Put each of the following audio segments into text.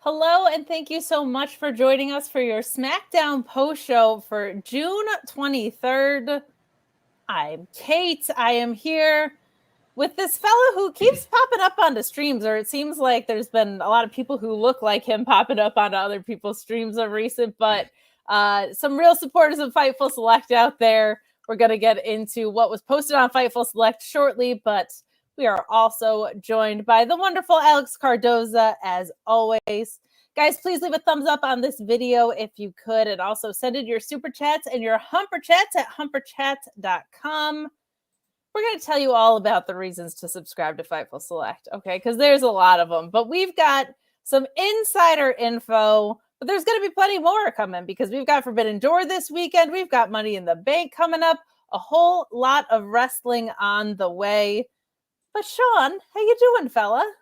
Hello, and thank you so much for joining us for your Smackdown post show for June 23rd. I'm Kate. I am here with this fella who keeps popping up onto streams, or it seems like there's been a lot of people who look like him popping up onto other people's streams of recent, but some real supporters of Fightful Select out there. We're going to get into what was posted on Fightful Select shortly, but we are also joined by the wonderful Alex Cardoza, as always. Guys, please leave a thumbs up on this video if you could, and also send in your super chats and your humper chats at humperchats.com. We're going to tell you all about the reasons to subscribe to Fightful Select, okay? Because there's a lot of them, but we've got some insider info, but there's going to be plenty more coming because we've got Forbidden Door this weekend. We've got Money in the Bank coming up, a whole lot of wrestling on the way. But Sean, how you doing, fella?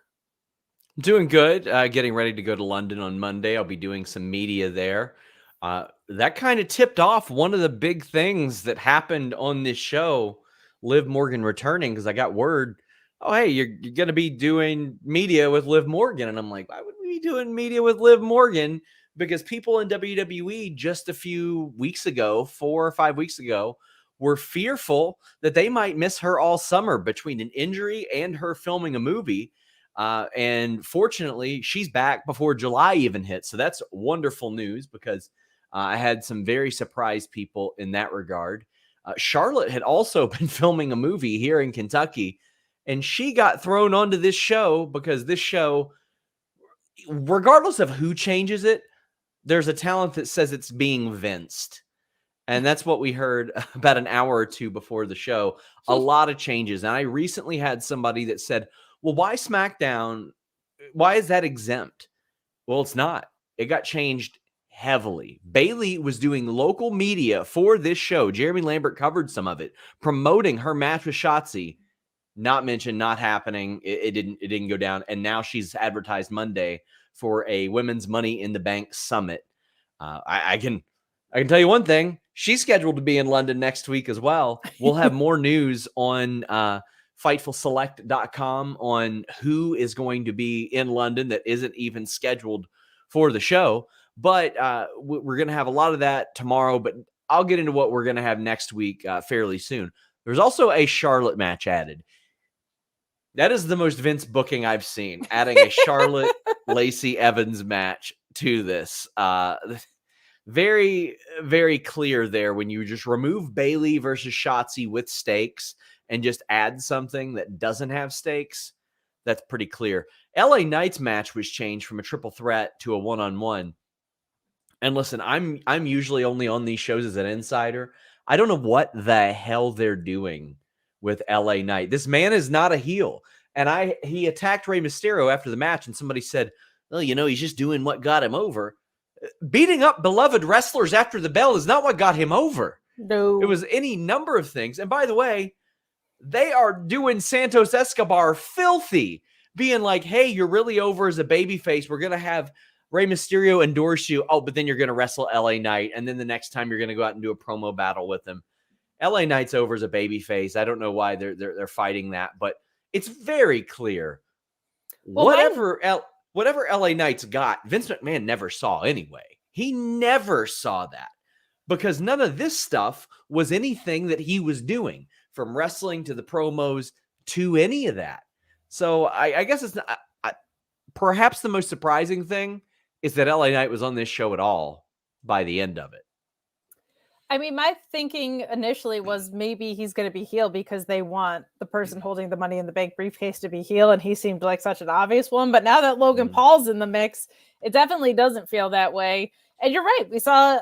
Doing good. Getting ready to go to London on Monday. I'll be doing some media there. That kind of tipped off one of the big things that happened on this show, Liv Morgan returning, because I got word, oh, hey, you're going to be doing media with Liv Morgan. And I'm like, why would we be doing media with Liv Morgan? Because people in WWE just a few weeks ago, 4 or 5 weeks ago, were fearful that they might miss her all summer between an injury and her filming a movie. And fortunately, she's back before July even hits. So that's wonderful news because I had some very surprised people in that regard. Charlotte had also been filming a movie here in Kentucky, and she got thrown onto this show because this show, regardless of who changes it, there's a talent that says it's being vinced. And that's what we heard about an hour or two before the show. A lot of changes. And I recently had somebody that said, well, why SmackDown? Why is that exempt? Well, it's not. It got changed heavily. Bayley was doing local media for this show. Jeremy Lambert covered some of it, promoting her match with Shotzi. Not mentioned, not happening. It didn't go down. And now she's advertised Monday for a Women's Money in the Bank summit. I can tell you one thing. She's scheduled to be in London next week as well. We'll have more news on FightfulSelect.com on who is going to be in London that isn't even scheduled for the show. But we're going to have a lot of that tomorrow, but I'll get into what we're going to have next week fairly soon. There's also a Charlotte match added. That is the most Vince booking I've seen, adding a Charlotte Lacey Evans match to this. Very, very clear there when you just remove Bayley versus Shotzi with stakes and just add something that doesn't have stakes. That's pretty clear. LA Knight's match was changed from a triple threat to a one-on-one. And listen, I'm usually only on these shows as an insider. I don't know what the hell they're doing with LA Knight. This man is not a heel. And he attacked Rey Mysterio after the match, and somebody said, well, he's just doing what got him over. Beating up beloved wrestlers after the bell is not what got him over. No. It was any number of things. And by the way, they are doing Santos Escobar filthy, being like, hey, you're really over as a babyface. We're going to have Rey Mysterio endorse you. Oh, but then you're going to wrestle LA Knight. And then the next time you're going to go out and do a promo battle with him. LA Knight's over as a babyface. I don't know why they're fighting that, but it's very clear. Well, whatever LA Knight's got, Vince McMahon never saw anyway. He never saw that because none of this stuff was anything that he was doing, from wrestling to the promos to any of that. So I guess it's not, perhaps the most surprising thing is that LA Knight was on this show at all by the end of it. I mean, my thinking initially was maybe he's going to be heel because they want the person holding the Money in the Bank briefcase to be heel, and he seemed like such an obvious one. But now that Logan Paul's in the mix, it definitely doesn't feel that way. And you're right. We saw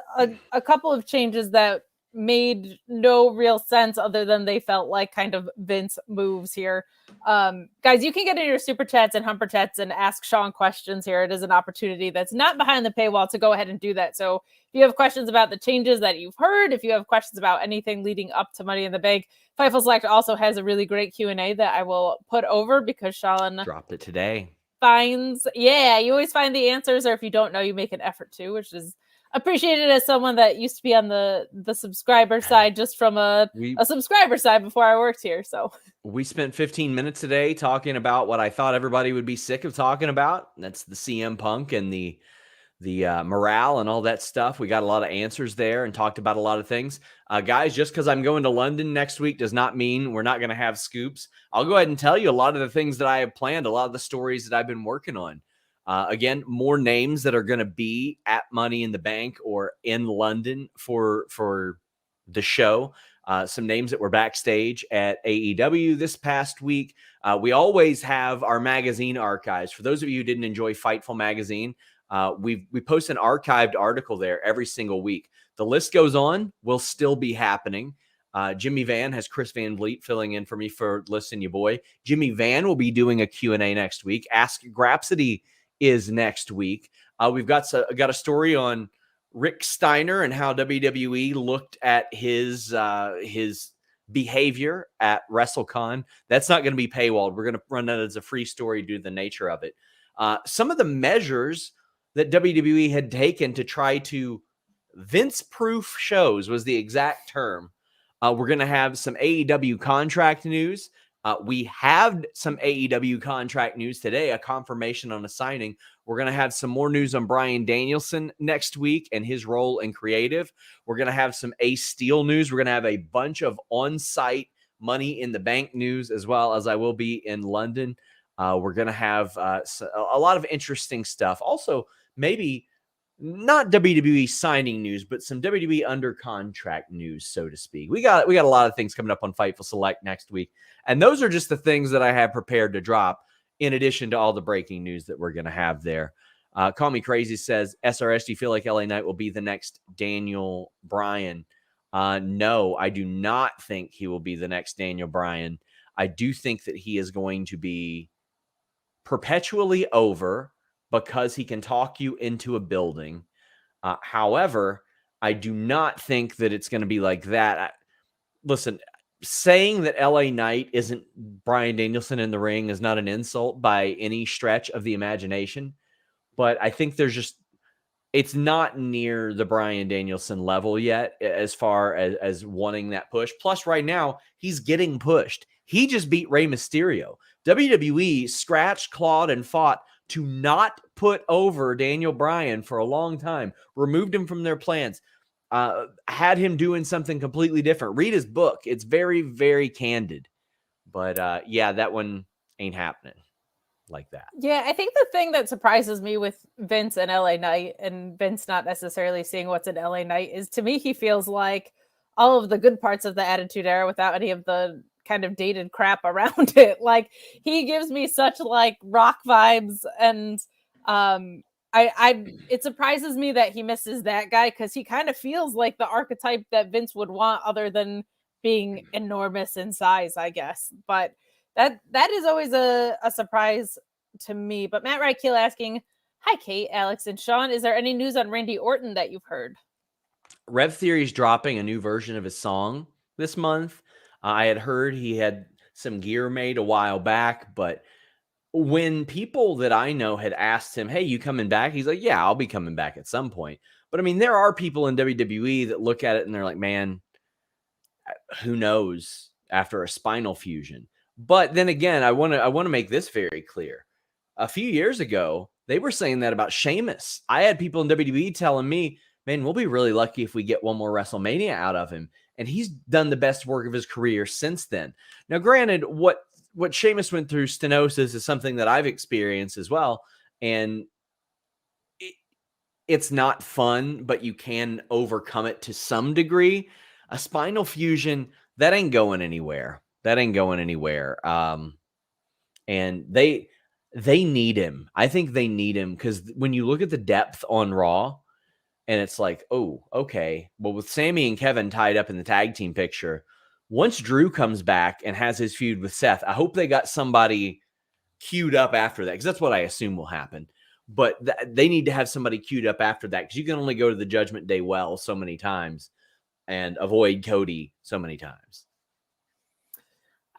a couple of changes that made no real sense other than they felt like kind of Vince moves here. Guys, you can get in your super chats and humper chats and ask Sean questions here. It is an opportunity that's not behind the paywall to go ahead and do that. So if you have questions about the changes that you've heard, if you have questions about anything leading up to Money in the Bank, Fightful Select also has a really great Q&A that I will put over because Sean dropped it today. You always find the answers, or if you don't know, you make an effort to, which is appreciate it as someone that used to be on the subscriber side, just from a subscriber side before I worked here. So we spent 15 minutes today talking about what I thought everybody would be sick of talking about. That's the CM Punk and the morale and all that stuff. We got a lot of answers there and talked about a lot of things. Guys, just because I'm going to London next week does not mean we're not going to have scoops. I'll go ahead and tell you a lot of the things that I have planned, a lot of the stories that I've been working on. Again, more names that are going to be at Money in the Bank or in London for the show. Some names that were backstage at AEW this past week. We always have our magazine archives. For those of you who didn't enjoy Fightful magazine, we post an archived article there every single week. The list goes on, will still be happening. Jimmy Van has Chris Van Vliet filling in for me for Listen You Boy. Jimmy Van will be doing a Q&A next week. Ask Grapsody is next week. We've got a story on Rick Steiner and how WWE looked at his behavior at WrestleCon. That's not going to be paywalled. We're going to run that as a free story due to the nature of it. Some of the measures that WWE had taken to try to Vince-proof shows was the exact term. We're going to have some AEW contract news. We have some AEW contract news today, a confirmation on a signing. We're going to have some more news on Bryan Danielson next week and his role in creative. We're going to have some Ace Steel news. We're going to have a bunch of on-site Money in the Bank news, as well as I will be in London. We're going to have a lot of interesting stuff. Also, maybe not WWE signing news, but some WWE under contract news, so to speak. We got a lot of things coming up on Fightful Select next week. And those are just the things that I have prepared to drop, in addition to all the breaking news that we're going to have there. Call Me Crazy says, SRS, do you feel like LA Knight will be the next Daniel Bryan? No, I do not think he will be the next Daniel Bryan. I do think that he is going to be perpetually over because he can talk you into a building. However, I do not think that it's going to be like that. Listen, saying that LA Knight isn't Bryan Danielson in the ring is not an insult by any stretch of the imagination. But I think it's not near the Bryan Danielson level yet as far as wanting that push. Plus, right now, he's getting pushed. He just beat Rey Mysterio. WWE scratched, clawed, and fought to not put over Daniel Bryan for a long time, removed him from their plans, had him doing something completely different. Read his book. It's very, very candid. But yeah, that one ain't happening like that. Yeah, I think the thing that surprises me with Vince and LA Knight, and Vince not necessarily seeing what's in LA Knight, is to me he feels like all of the good parts of the Attitude Era without any of the kind of dated crap around it. Like, he gives me such like rock vibes, and it surprises me that he misses that guy, because he kind of feels like the archetype that Vince would want, other than being enormous in size, I guess. But that is always a surprise to me. But Matt Reichel asking, hi Kate, Alex, and Sean, is there any news on Randy Orton that you've heard? Rev Theory's dropping a new version of his song this month. I had heard he had some gear made a while back, but when people that I know had asked him, hey, you coming back? He's like, yeah, I'll be coming back at some point. But I mean, there are people in WWE that look at it and they're like, man, who knows after a spinal fusion. But then again, I want to make this very clear. A few years ago, they were saying that about Sheamus. I had people in WWE telling me, man, we'll be really lucky if we get one more WrestleMania out of him. And he's done the best work of his career since then. Now, granted, what Sheamus went through, stenosis, is something that I've experienced as well. And it's not fun, but you can overcome it to some degree. A spinal fusion, that ain't going anywhere. And they need him. I think they need him, because when you look at the depth on Raw, and it's like, oh, okay. Well, with Sammy and Kevin tied up in the tag team picture, once Drew comes back and has his feud with Seth, I hope they got somebody queued up after that, because that's what I assume will happen. But they need to have somebody queued up after that, because you can only go to the Judgment Day well so many times and avoid Cody so many times.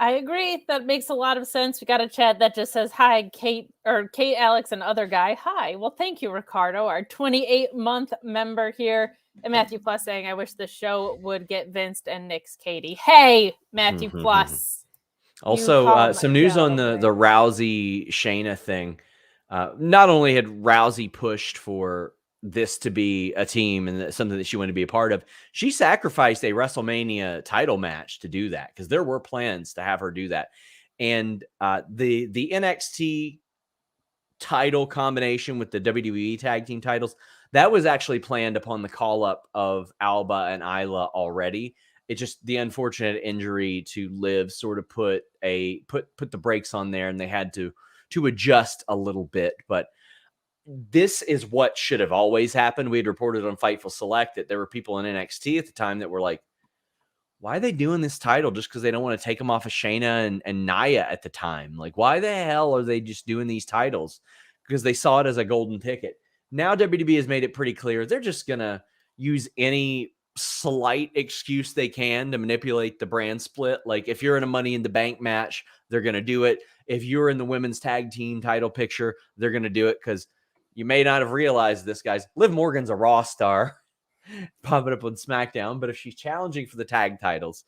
I agree. That makes a lot of sense. We got a chat that just says, hi, Kate, Alex, and other guy. Hi. Well, thank you, Ricardo, our 28-month member here. And Matthew Plus saying, I wish the show would get Vince and Nick's Katie. Hey, Matthew Plus. Also, some news on the Rousey Shayna thing. Not only had Rousey pushed for this to be a team and something that she wanted to be a part of, she sacrificed a WrestleMania title match to do that, because there were plans to have her do that. And the NXT title combination with the WWE tag team titles, that was actually planned upon the call up of Alba and Isla already. It just, the unfortunate injury to Liv sort of put the brakes on there, and they had to adjust a little bit. But this is what should have always happened. We had reported on Fightful Select that there were people in NXT at the time that were like, why are they doing this title just because they don't want to take them off of Shayna and Nia at the time? Like, why the hell are they just doing these titles? Because they saw it as a golden ticket. Now WWE has made it pretty clear they're just going to use any slight excuse they can to manipulate the brand split. Like, if you're in a Money in the Bank match, they're going to do it. If you're in the women's tag team title picture, they're going to do it, because you may not have realized this, guys. Liv Morgan's a Raw star popping up on SmackDown, but if she's challenging for the tag titles,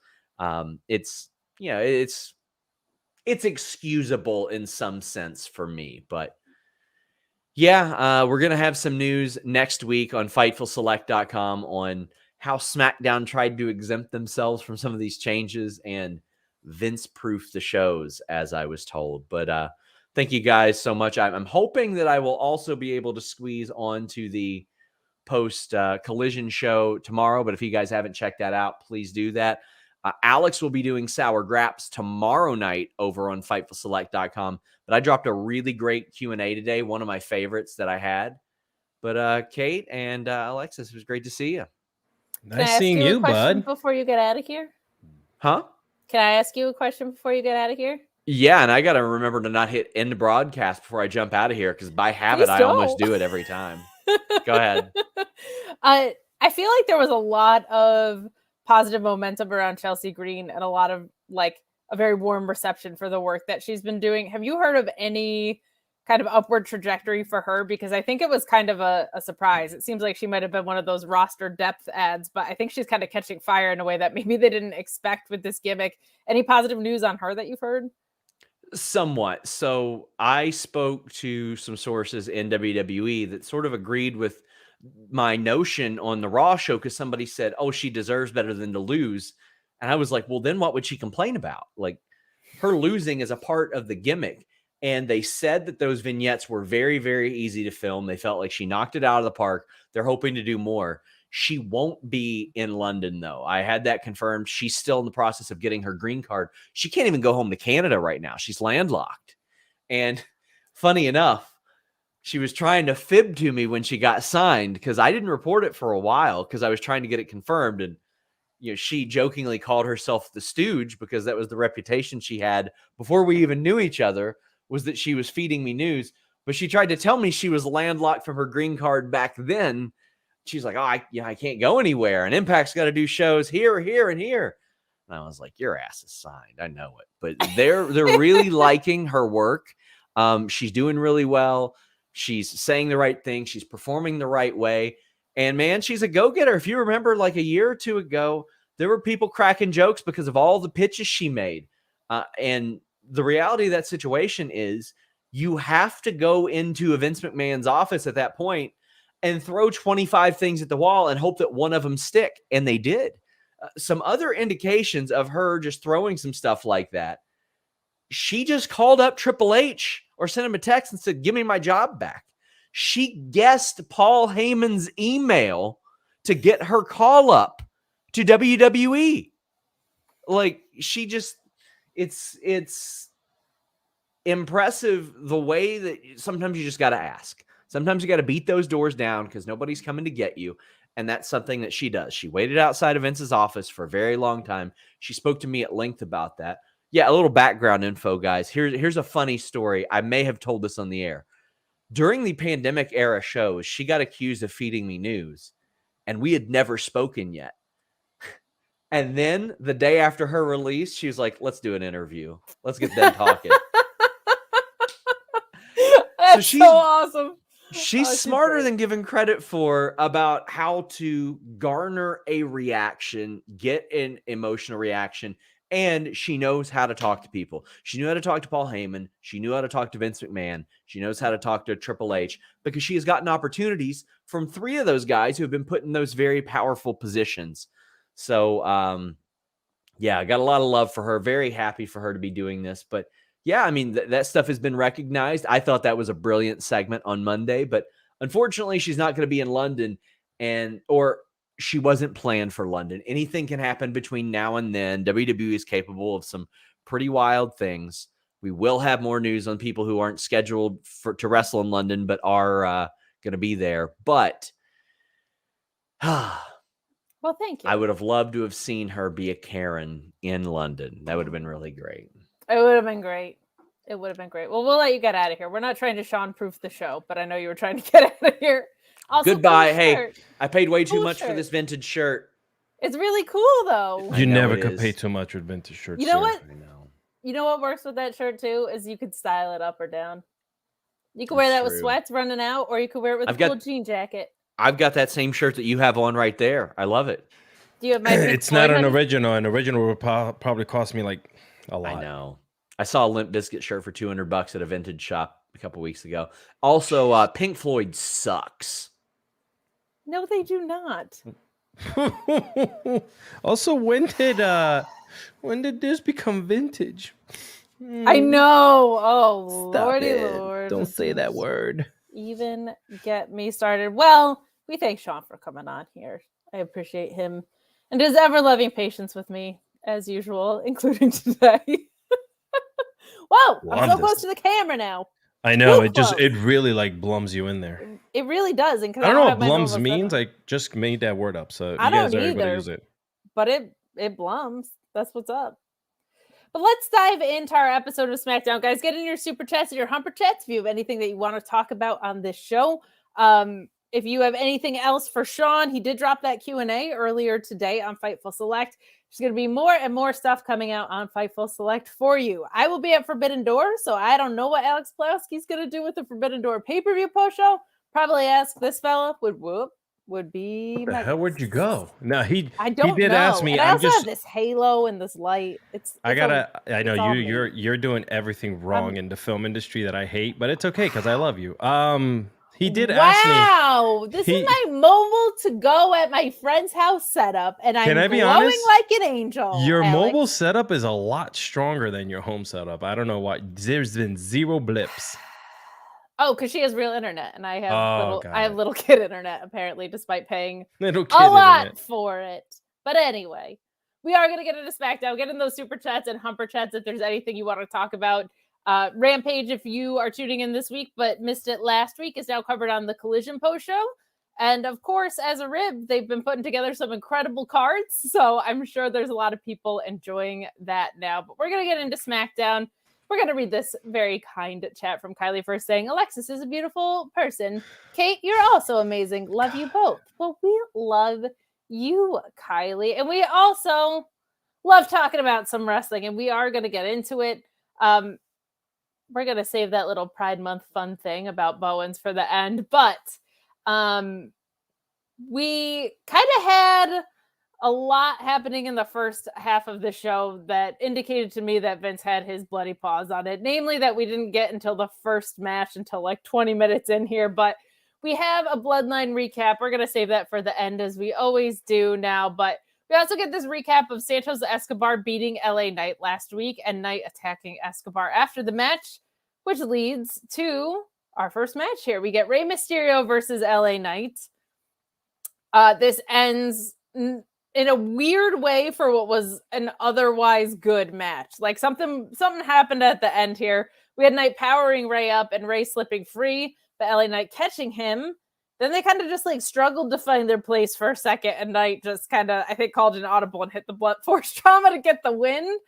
it's excusable in some sense for me. But yeah, we're going to have some news next week on FightfulSelect.com on how SmackDown tried to exempt themselves from some of these changes and Vince-proof the shows, as I was told. But thank you guys so much. I'm hoping that I will also be able to squeeze onto the post Collision show tomorrow. But if you guys haven't checked that out, please do that. Alex will be doing Sour Graps tomorrow night over on FightfulSelect.com. But I dropped a really great Q&A today, one of my favorites that I had. But Kate and Alexis, it was great to see you. Nice seeing you, bud. Before you get out of here? Huh? Can I ask you a question before you get out of here? Yeah, and I got to remember to not hit end broadcast before I jump out of here, because by habit, I almost do it every time. Go ahead. I feel like there was a lot of positive momentum around Chelsea Green and a lot of a very warm reception for the work that she's been doing. Have you heard of any kind of upward trajectory for her? Because I think it was kind of a surprise. It seems like she might have been one of those roster depth ads, but I think she's kind of catching fire in a way that maybe they didn't expect with this gimmick. Any positive news on her that you've heard? Somewhat. So I spoke to some sources in WWE that sort of agreed with my notion on the Raw show, because somebody said, oh, she deserves better than to lose. And I was like, well, then what would she complain about? Like, her losing is a part of the gimmick. And they said that those vignettes were very, very easy to film. They felt like she knocked it out of the park. They're hoping to do more. She won't be in London, though. I had that confirmed. She's still in the process of getting her green card. She can't even go home to Canada right now. She's landlocked. And funny enough, she was trying to fib to me when she got signed, because I didn't report it for a while because I was trying to get it confirmed. And she jokingly called herself the Stooge, because that was the reputation she had before we even knew each other, was that she was feeding me news. But she tried to tell me she was landlocked from her green card back then. She's like, oh, I can't go anywhere. And Impact's got to do shows here, here, and here. And I was like, your ass is signed. I know it. But they're really liking her work. She's doing really well. She's saying the right thing. She's performing the right way. And man, she's a go-getter. If you remember, like a year or two ago, there were people cracking jokes because of all the pitches she made. And the reality of that situation is you have to go into Vince McMahon's office at that point and throw 25 things at the wall and hope that one of them stick. And they did. Some other indications of her just throwing some stuff like that. She just called up Triple H or sent him a text and said, give me my job back. She guessed Paul Heyman's email to get her call up to WWE. Like, she just, it's impressive the way that sometimes you just got to ask. Sometimes you got to beat those doors down because nobody's coming to get you. And that's something that she does. She waited outside of Vince's office for a very long time. She spoke to me at length about that. Yeah, a little background info, guys. Here's a funny story. I may have told this on the air. During the pandemic era shows, she got accused of feeding me news, and we had never spoken yet. And then the day after her release, she was like, let's do an interview. Let's get them talking. That's so awesome. She's smarter than given credit for about how to garner a reaction, get an emotional reaction, and she knows how to talk to people. She knew how to talk to Paul Heyman. She knew how to talk to Vince McMahon. She knows how to talk to Triple H because she has gotten opportunities from 3 of those guys who have been put in those very powerful positions. So, yeah, I got a lot of love for her. Very happy for her to be doing this. But yeah, I mean, that stuff has been recognized. I thought that was a brilliant segment on Monday, but unfortunately, she's not going to be in London or she wasn't planned for London. Anything can happen between now and then. WWE is capable of some pretty wild things. We will have more news on people who aren't scheduled to wrestle in London, but are going to be there. But well, thank you. I would have loved to have seen her be a Karen in London. That would have been really great. It would have been great. It would have been great. Well, we'll let you get out of here. We're not trying to Sean-proof the show, but I know you were trying to get out of here. Also, goodbye. Hey, I paid way too much for this vintage shirt. It's really cool, though. You never could pay too much with vintage shirts. You know what? I know. You know what works with that shirt, too, is you could style it up or down. You could wear that with sweats running out, or you could wear it with a cool jean jacket. I've got that same shirt that you have on right there. I love it. Do you have my It's not an original. An original would probably cost me like a lot. I know. I saw a Limp Bizkit shirt for $200 at a vintage shop a couple weeks ago. Also, Pink Floyd sucks. No, they do not. Also, when did this become vintage? I know. Oh, Stop Lordy it. Lord. Don't say that word. Even get me started. Well, we thank Sean for coming on here. I appreciate him and his ever-loving patience with me, as usual, including today. Whoa, I'm so close to the camera now. I know. It really like blums you in there. It really does. And I don't know what blums means. I just made that word up, so I you guys don't are able to either, use it. But it blums. That's what's up. But let's dive into our episode of SmackDown, guys. Get in your super chats and your humper chats if you have anything that you want to talk about on this show. If you have anything else for Sean, he did drop that Q&A earlier today on Fightful Select. There's going to be more and more stuff coming out on Fightful Select for you. I will be at Forbidden Door, so I don't know what Alex Pulaski's going to do with the Forbidden Door pay-per-view post-show. Probably ask this fella would be Where the hell would you go? No, I did know. Ask me. And I also have this halo and this light. I know you're doing everything wrong in the film industry that I hate, but it's okay because I love you. He did ask me. Wow, this is my mobile to go at my friend's house setup, and I'm glowing like an angel. Your mobile setup is a lot stronger than your home setup. I don't know why. There's been 0 blips. Oh, because she has real internet, and I have little kid internet, apparently, despite paying a lot for it. But anyway, we are going to get into SmackDown, get in those super chats and humper chats if there's anything you want to talk about. Rampage, if you are tuning in this week but missed it last week, is now covered on the Collision post show. And of course, as a rib, they've been putting together some incredible cards. So I'm sure there's a lot of people enjoying that now. But we're going to get into SmackDown. We're going to read this very kind chat from Kylie first saying, Alexis is a beautiful person. Kate, you're also amazing. Love you both. Well, we love you, Kylie. And we also love talking about some wrestling. And we are going to get into it. We're going to save that little Pride Month fun thing about Bowens for the end. But we kind of had a lot happening in the first half of the show that indicated to me that Vince had his bloody paws on it. Namely that we didn't get until the first match until like 20 minutes in here. But we have a Bloodline recap. We're going to save that for the end as we always do now. But we also get this recap of Santos Escobar beating LA Knight last week and Knight attacking Escobar after the match, which leads to our first match here. We get Rey Mysterio versus LA Knight. This ends in a weird way for what was an otherwise good match. Like something happened at the end here. We had Knight powering Rey up and Rey slipping free, but LA Knight catching him. Then they kind of just like struggled to find their place for a second, and Knight just kind of, I think, called an audible and hit the blunt force trauma to get the win.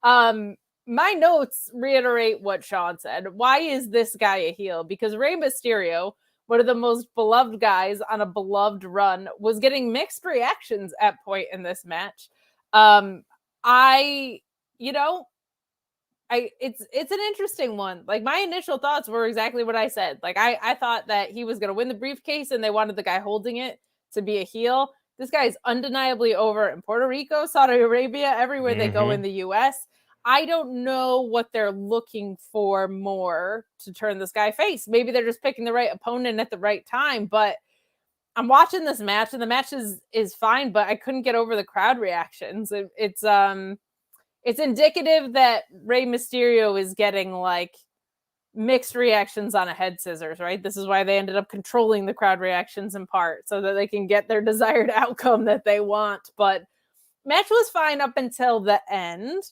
My notes reiterate what Sean said. Why is this guy a heel? Because Rey Mysterio, one of the most beloved guys on a beloved run, was getting mixed reactions at point in this match. It's an interesting one. Like, my initial thoughts were exactly what I said. Like, I thought that he was going to win the briefcase and they wanted the guy holding it to be a heel. This guy is undeniably over in Puerto Rico, Saudi Arabia, everywhere they go in the US. I don't know what they're looking for more to turn this guy face. Maybe they're just picking the right opponent at the right time, but I'm watching this match and the match is fine, but I couldn't get over the crowd reactions. It's indicative that Rey Mysterio is getting like mixed reactions on a head scissors, right? This is why they ended up controlling the crowd reactions in part so that they can get their desired outcome that they want. But match was fine up until the end.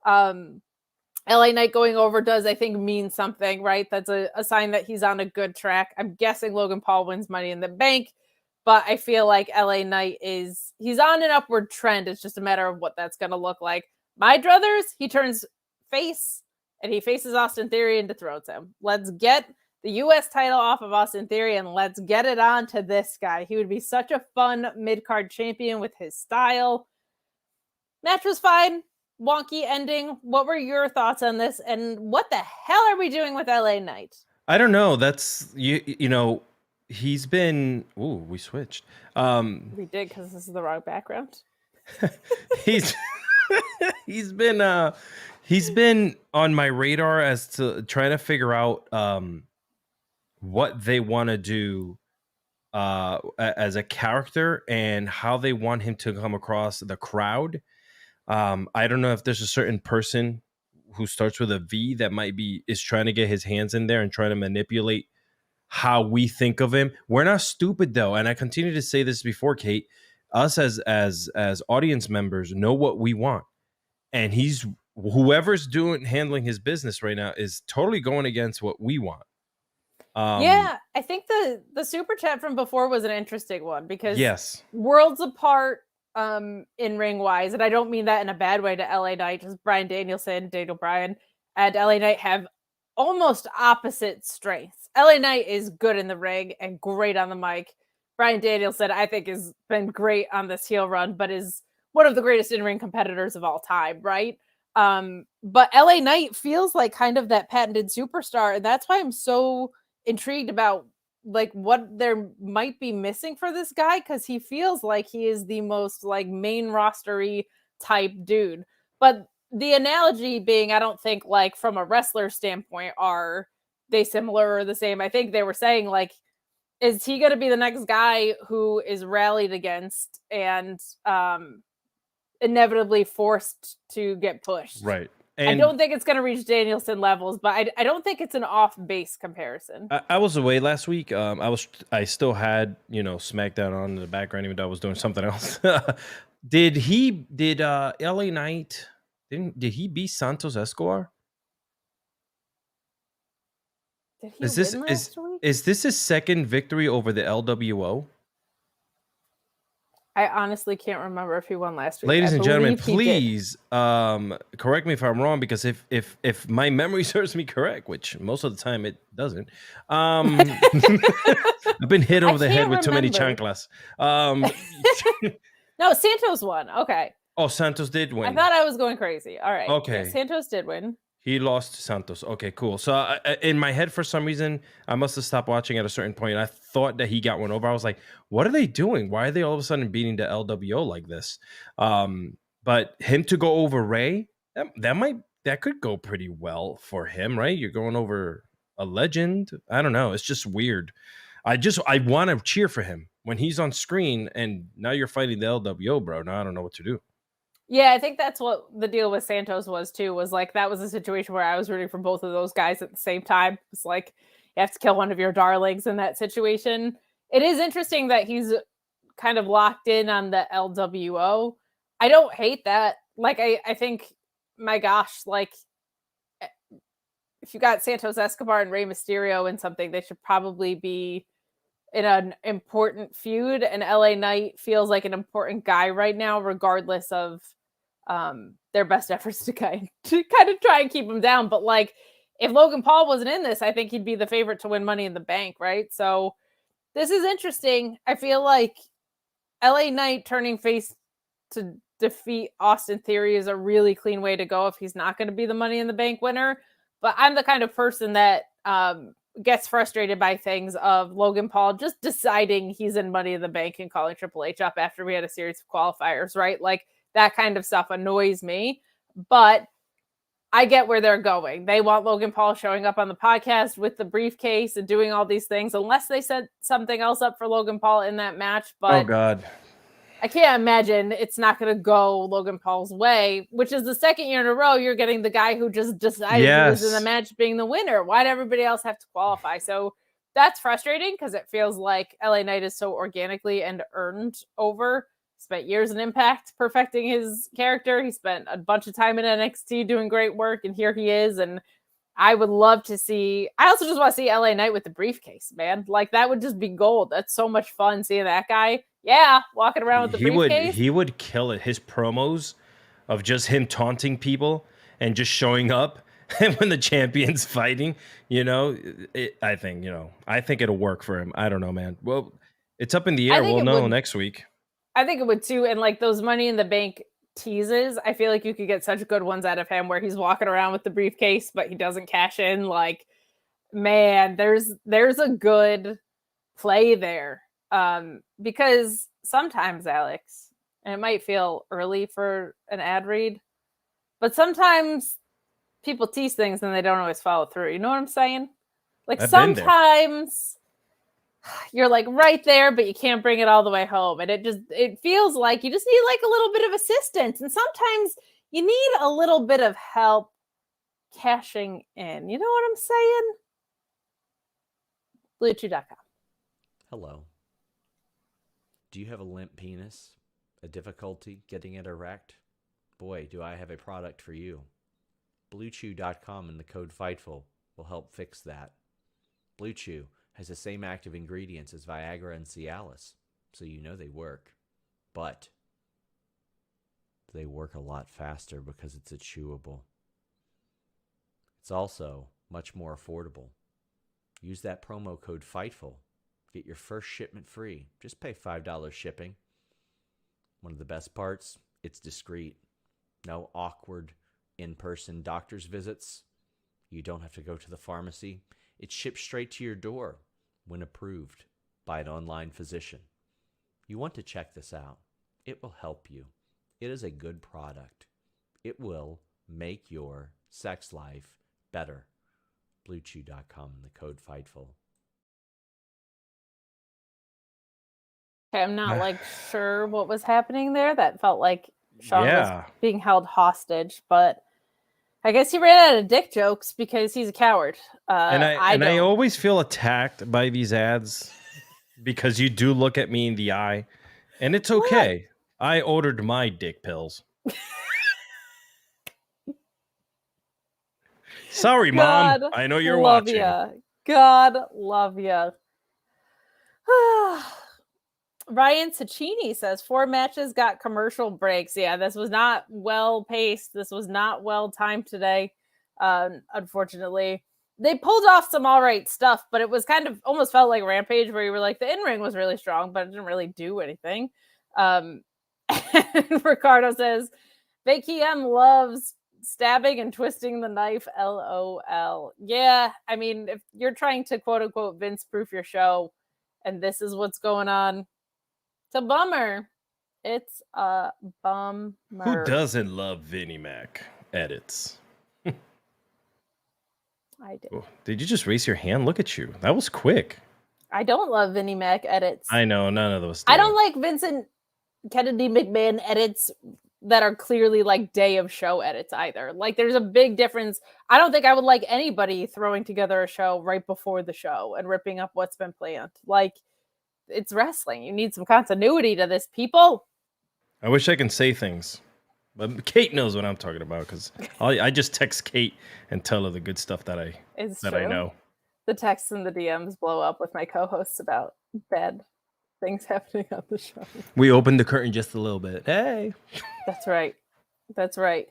LA Knight going over does, I think, mean something, right? That's a sign that he's on a good track. I'm guessing Logan Paul wins Money in the Bank, but I feel like LA Knight he's on an upward trend. It's just a matter of what that's going to look like. My druthers, he turns face and he faces Austin Theory and throats him. Let's get the U.S. title off of Austin Theory and let's get it on to this guy. He would be such a fun mid-card champion with his style. Match was fine. Wonky ending. What were your thoughts on this? And what the hell are we doing with LA Knight? I don't know. That's, you know, he's been, we switched. We did, because this is the wrong background. He's been on my radar as to trying to figure out what they want to do as a character and how they want him to come across the crowd. I don't know if there's a certain person who starts with a V that is trying to get his hands in there and trying to manipulate how we think of him. We're not stupid though, and I continue to say this before, Kate. Us as audience members know what we want, and whoever's handling his business right now is totally going against what we want. Yeah, I think the super chat from before was an interesting one because yes, worlds apart in ring wise, and I don't mean that in a bad way to LA Knight. Just Bryan Danielson, Daniel Bryan, and LA Knight have almost opposite strengths. LA Knight is good in the ring and great on the mic. Bryan Danielson, I think, has been great on this heel run, but is one of the greatest in-ring competitors of all time, right? But LA Knight feels like kind of that patented superstar, and that's why I'm so intrigued about like what there might be missing for this guy, because he feels like he is the most like main rostery type dude. But the analogy being, I don't think like from a wrestler standpoint are they similar or the same. I think they were saying like, is he going to be the next guy who is rallied against and inevitably forced to get pushed? Right. And I don't think it's going to reach Danielson levels, but I don't think it's an off-base comparison. I was away last week. I still had, Smackdown on in the background, even though I was doing something else. Did LA Knight, did he beat Santos Escobar? Did he win last week? Is this his second victory over the LWO? I honestly can't remember if he won last week. Ladies and gentlemen, please correct me if I'm wrong, because if my memory serves me correct, which most of the time it doesn't, I've been hit over the head with too many chanclas. No, Santos won. Okay. Oh, Santos did win. I thought I was going crazy. All right. Okay. Yeah, Santos did win. He lost to Santos. Okay, cool. So in my head, for some reason, I must have stopped watching at a certain point. I thought that he got one over. I was like, what are they doing? Why are they all of a sudden beating the LWO like this? But him to go over Rey, that could go pretty well for him, right? You're going over a legend. I don't know. It's just weird. I want to cheer for him when he's on screen, and now you're fighting the LWO, bro. Now I don't know what to do. Yeah, I think that's what the deal with Santos was too, was like that was a situation where I was rooting for both of those guys at the same time. It's like you have to kill one of your darlings in that situation. It is interesting that he's kind of locked in on the LWO. I don't hate that. Like, I think, my gosh, like if you got Santos Escobar and Rey Mysterio in something, they should probably be in an important feud, and LA Knight feels like an important guy right now, regardless of their best efforts to kind of try and keep him down. But like, if Logan Paul wasn't in this, I think he'd be the favorite to win Money in the Bank, right? So this is interesting. I feel like LA Knight turning face to defeat Austin Theory is a really clean way to go if he's not going to be the Money in the Bank winner. But I'm the kind of person that gets frustrated by things of Logan Paul just deciding he's in Money in the Bank and calling Triple H up after we had a series of qualifiers, right? Like that kind of stuff annoys me. But I get where they're going. They want Logan Paul showing up on the podcast with the briefcase and doing all these things, unless they set something else up for Logan Paul in that match. But oh God, I can't imagine it's not going to go Logan Paul's way, which is the second year in a row you're getting the guy who just decided he was in the match being the winner. Why'd everybody else have to qualify? So that's frustrating because it feels like LA Knight is so organically and earned over. Spent years in Impact perfecting his character. He spent a bunch of time in NXT doing great work, and here he is. And I would love to see. I also just want to see LA Knight with the briefcase, man. Like that would just be gold. That's so much fun seeing that guy. Yeah, walking around with the briefcase. He would kill it. His promos of just him taunting people and just showing up, and when the champion's fighting, I think it'll work for him. I don't know, man. Well, it's up in the air. We'll know next week. I think it would too. And like those Money in the Bank teases, I feel like you could get such good ones out of him where he's walking around with the briefcase, but he doesn't cash in. Like, man, there's a good play there. Because sometimes, Alex, and it might feel early for an ad read, but sometimes people tease things and they don't always follow through. You know what I'm saying? Like sometimes you're like right there, but you can't bring it all the way home. And it feels like you just need like a little bit of assistance. And sometimes you need a little bit of help cashing in. You know what I'm saying? Bluechew.com. Hello. Do you have a limp penis? A difficulty getting it erect? Boy, do I have a product for you. Bluechew.com and the code Fightful will help fix that. Bluechew has the same active ingredients as Viagra and Cialis, so you know they work. But they work a lot faster because it's a chewable. It's also much more affordable. Use that promo code Fightful. Get your first shipment free. Just pay $5 shipping. One of the best parts, it's discreet. No awkward in-person doctor's visits. You don't have to go to the pharmacy. It ships straight to your door when approved by an online physician. You want to check this out. It will help you. It is a good product. It will make your sex life better. Bluechew.com and the code Fightful. Okay, I'm not like sure what was happening there. That felt like Sean was being held hostage, but I guess he ran out of dick jokes because he's a coward. I always feel attacked by these ads because you do look at me in the eye, and it's okay. What? I ordered my dick pills. Sorry, God, Mom. I know you're watching. God love you. Ryan Cicchini says 4 matches got commercial breaks. Yeah, this was not well paced. This was not well timed today. Unfortunately, they pulled off some all right stuff, but it was kind of almost felt like Rampage, where you were like, the in ring was really strong, but it didn't really do anything. And Ricardo says Becky M loves stabbing and twisting the knife. LOL. Yeah, I mean, if you're trying to quote unquote Vince proof your show, and this is what's going on. It's a bummer. It's a bummer. Who doesn't love Vinnie Mac edits? I do. Oh, did you just raise your hand? Look at you. That was quick. I don't love Vinnie Mac edits. I know, none of those. I don't like Vincent Kennedy McMahon edits that are clearly like day of show edits either. Like there's a big difference. I don't think I would like anybody throwing together a show right before the show and ripping up what's been planned. Like, it's wrestling. You need some continuity to this, people. I wish I can say things, but Kate knows what I'm talking about because I just text Kate and tell her the good stuff that I know. The texts and the DMs blow up with my co-hosts about bad things happening on the show. We opened the curtain just a little bit. Hey. That's right. That's right.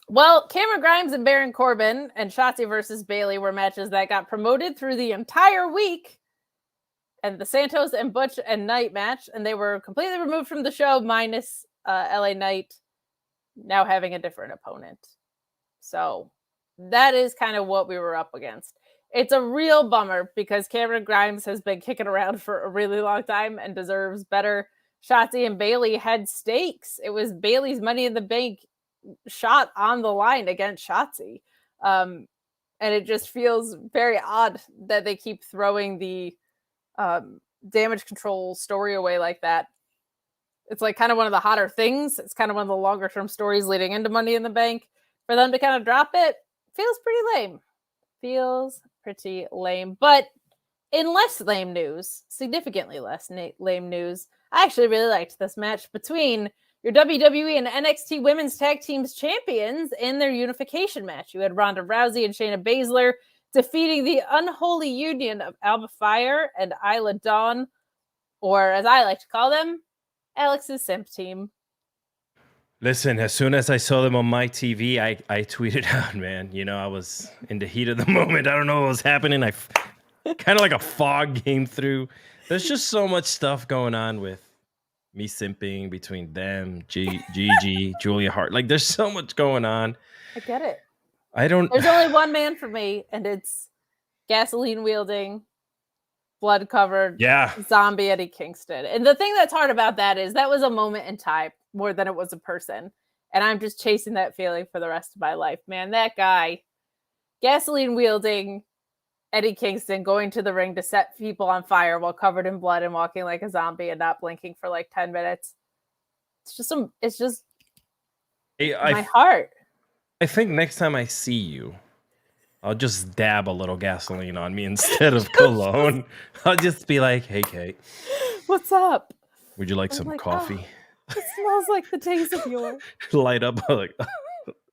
Well, Cameron Grimes and Baron Corbin and Shotzi versus Bayley were matches that got promoted through the entire week. and the Santos and Butch and Knight match, and they were completely removed from the show, minus LA Knight now having a different opponent. So that is kind of what we were up against. It's a real bummer because Cameron Grimes has been kicking around for a really long time and deserves better. Shotzi and Bayley had stakes. It was Bayley's Money in the Bank shot on the line against Shotzi. And it just feels very odd that they keep throwing the damage control story away like that. It's like kind of one of the hotter things. It's kind of one of the longer term stories leading into Money in the Bank. For them to kind of drop it feels pretty lame. But in less lame news, significantly less lame news, I actually really liked this match between your WWE and NXT Women's Tag Teams champions in their unification match. You had Ronda Rousey and Shayna Baszler defeating the unholy union of Alba Fyre and Isla Dawn, or as I like to call them, Alex's simp team. Listen, as soon as I saw them on my TV, I tweeted out, man, you know, I was in the heat of the moment. I don't know what was happening. I kind of like a fog came through. There's just so much stuff going on with me simping between them, Gigi, Julia Hart. Like, there's so much going on. I get it. There's only one man for me, and it's gasoline wielding, blood covered zombie Eddie Kingston. And the thing that's hard about that is that was a moment in time more than it was a person. And I'm just chasing that feeling for the rest of my life, man. That guy, gasoline wielding Eddie Kingston, going to the ring to set people on fire while covered in blood and walking like a zombie and not blinking for like 10 minutes. It's just my heart. I think next time I see you, I'll just dab a little gasoline on me instead of cologne. I'll just be like, hey, Kate. What's up? Would you like some coffee? Oh, it smells like the days of yore. Light up like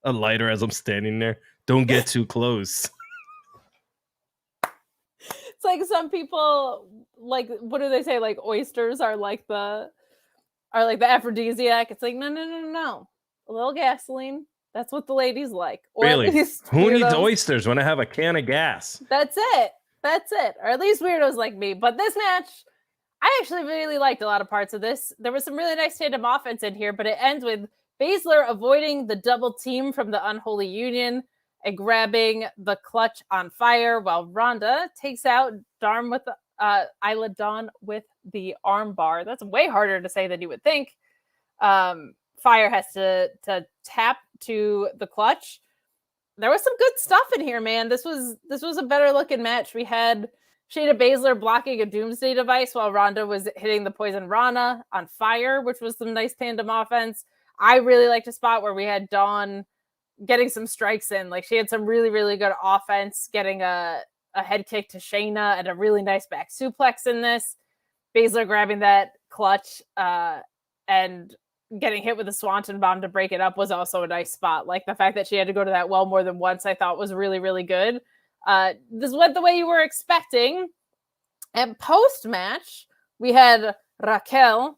a lighter as I'm standing there. Don't get too close. It's like some people, like, what do they say? Like oysters are like the aphrodisiac. It's like, no. A little gasoline. That's what the ladies like. Or really? Who needs oysters when I have a can of gas? That's it. Or at least weirdos like me. But this match, I actually really liked a lot of parts of this. There was some really nice tandem offense in here, but it ends with Baszler avoiding the double team from the Unholy Union and grabbing the clutch on Fyre, while Ronda takes out Isla Dawn with the arm bar. That's way harder to say than you would think. Fyre has to tap to the clutch. There was some good stuff in here, man. This was a better looking match. We had Shayna Baszler blocking a doomsday device while Ronda was hitting the poison Rana on Fyre, which was some nice tandem offense. I really liked a spot where we had Dawn getting some strikes in. Like, she had some really, really good offense, getting a head kick to Shayna and a really nice back suplex in this. Baszler grabbing that clutch and getting hit with a Swanton bomb to break it up was also a nice spot. Like, the fact that she had to go to that well more than once, I thought was really, really good. This went the way you were expecting. And post-match, we had Raquel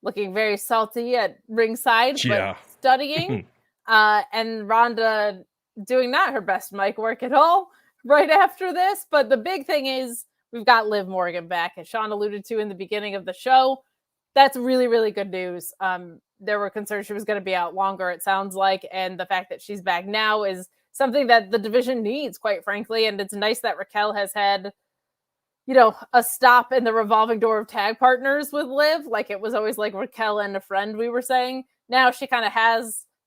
looking very salty at ringside, but studying. And Ronda doing not her best mic work at all right after this. But the big thing is we've got Liv Morgan back, as Sean alluded to in the beginning of the show. That's really, really good news. There were concerns she was going to be out longer, it sounds like. And the fact that she's back now is something that the division needs, quite frankly. And it's nice that Raquel has had, a stop in the revolving door of tag partners with Liv. Like, it was always like Raquel and a friend, we were saying. Now she kind of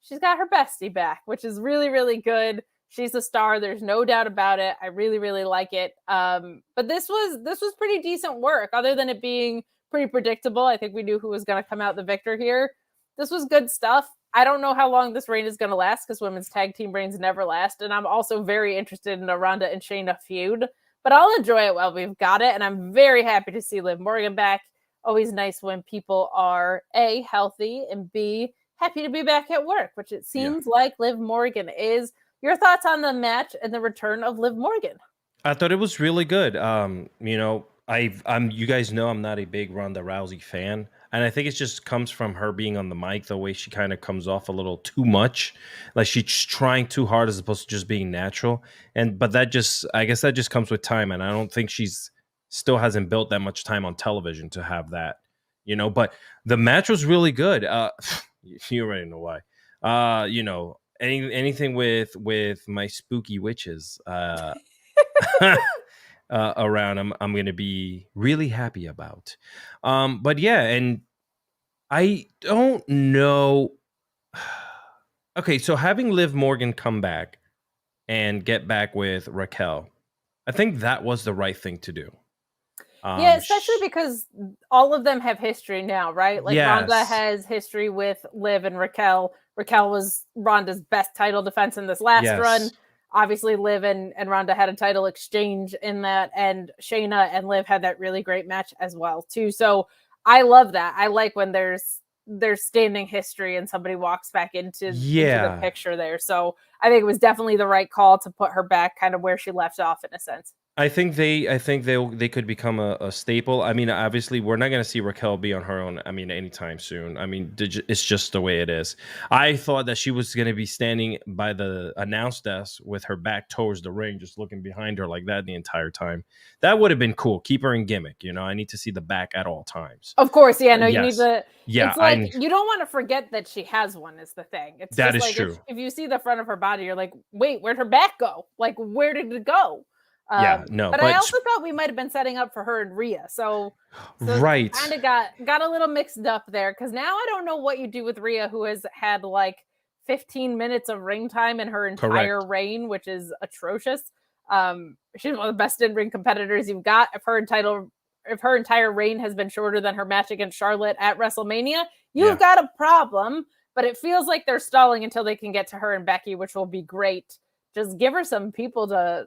she's got her bestie back, which is really, really good. She's a star. There's no doubt about it. I really, really like it. But this was pretty decent work, other than it being pretty predictable. I think we knew who was going to come out the victor here. This was good stuff. I don't know how long this reign is going to last, because women's tag team reigns never last. And I'm also very interested in a Ronda and Shayna feud, but I'll enjoy it while we've got it. And I'm very happy to see Liv Morgan back. Always nice when people are A, healthy, and B, happy to be back at work, which it seems like Liv Morgan is. Your thoughts on the match and the return of Liv Morgan? I thought it was really good. You guys know I'm not a big Ronda Rousey fan, and I think it just comes from her being on the mic, the way she kind of comes off a little too much, like she's trying too hard as opposed to just being natural. But I guess that just comes with time, and I don't think she's still hasn't built that much time on television to have that, you know. But the match was really good. You already know why. You know, anything with my spooky witches around, I'm gonna be really happy about. But yeah, and I don't know. Okay, so having Liv Morgan come back and get back with Raquel, I think that was the right thing to do. Yeah, especially because all of them have history now, right? Like Ronda Yes. has history with Liv and Raquel. Raquel was Ronda's best title defense in this last run. Obviously, Liv and Ronda had a title exchange in that, and Shayna and Liv had that really great match as well, too. So I love that. I like when there's standing history and somebody walks back into the picture there. So I think it was definitely the right call to put her back kind of where she left off in a sense. I think they could become a staple. I mean, obviously, we're not going to see Raquel be on her own. I mean, anytime soon. I mean, it's just the way it is. I thought that she was going to be standing by the announce desk with her back towards the ring, just looking behind her like that the entire time. That would have been cool. Keep her in gimmick. You know, I need to see the back at all times. Of course, yeah. No, you need the. Yeah, it's like you don't want to forget that she has one. Is the thing. It's that just is like true. If you see the front of her body, you're like, wait, where'd her back go? Like, where did it go? But I also thought we might have been setting up for her and Rhea. So right, kind of got a little mixed up there because now I don't know what you do with Rhea, who has had like 15 minutes of ring time in her entire reign, which is atrocious. She's one of the best in-ring competitors you've got. If her entire reign has been shorter than her match against Charlotte at WrestleMania, you've got a problem. But it feels like they're stalling until they can get to her and Becky, which will be great. Just give her some people to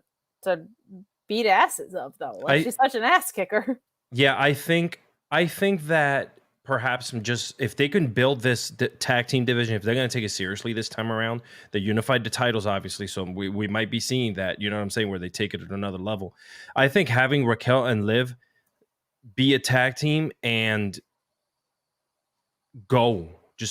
beat asses of, though. Like, she's such an ass kicker. Yeah, I think that perhaps just if they can build this tag team division, if they're going to take it seriously this time around, they unified the titles, obviously, so we might be seeing that, you know what I'm saying, where they take it to another level. I think having Raquel and Liv be a tag team and go.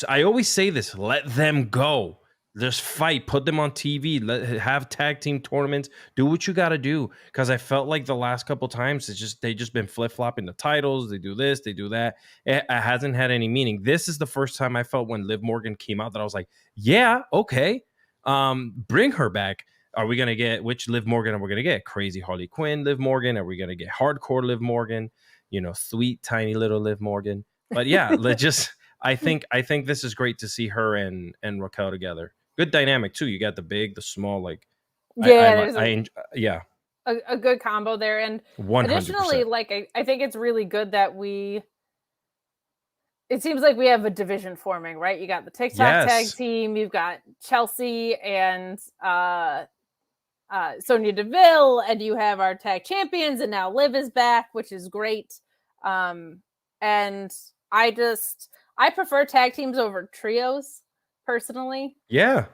I always say this, let them go. Just fight, put them on TV, have tag team tournaments, do what you got to do. Because I felt like the last couple times they just been flip flopping the titles. They do this, they do that. It hasn't had any meaning. This is the first time I felt when Liv Morgan came out that I was like, yeah, okay, bring her back. Are we gonna get which Liv Morgan are we gonna get? Crazy Harley Quinn Liv Morgan? Are we gonna get hardcore Liv Morgan? You know, sweet tiny little Liv Morgan. But yeah, let's just. I think this is great to see her and Raquel together. Good dynamic too. You got the big, the small, like a good combo there. And 100%. Additionally, like I think it's really good that it seems like we have a division forming, right? You got the TikTok tag team, you've got Chelsea and Sonya Deville, and you have our tag champions, and now Liv is back, which is great. And I prefer tag teams over trios, personally. Yeah.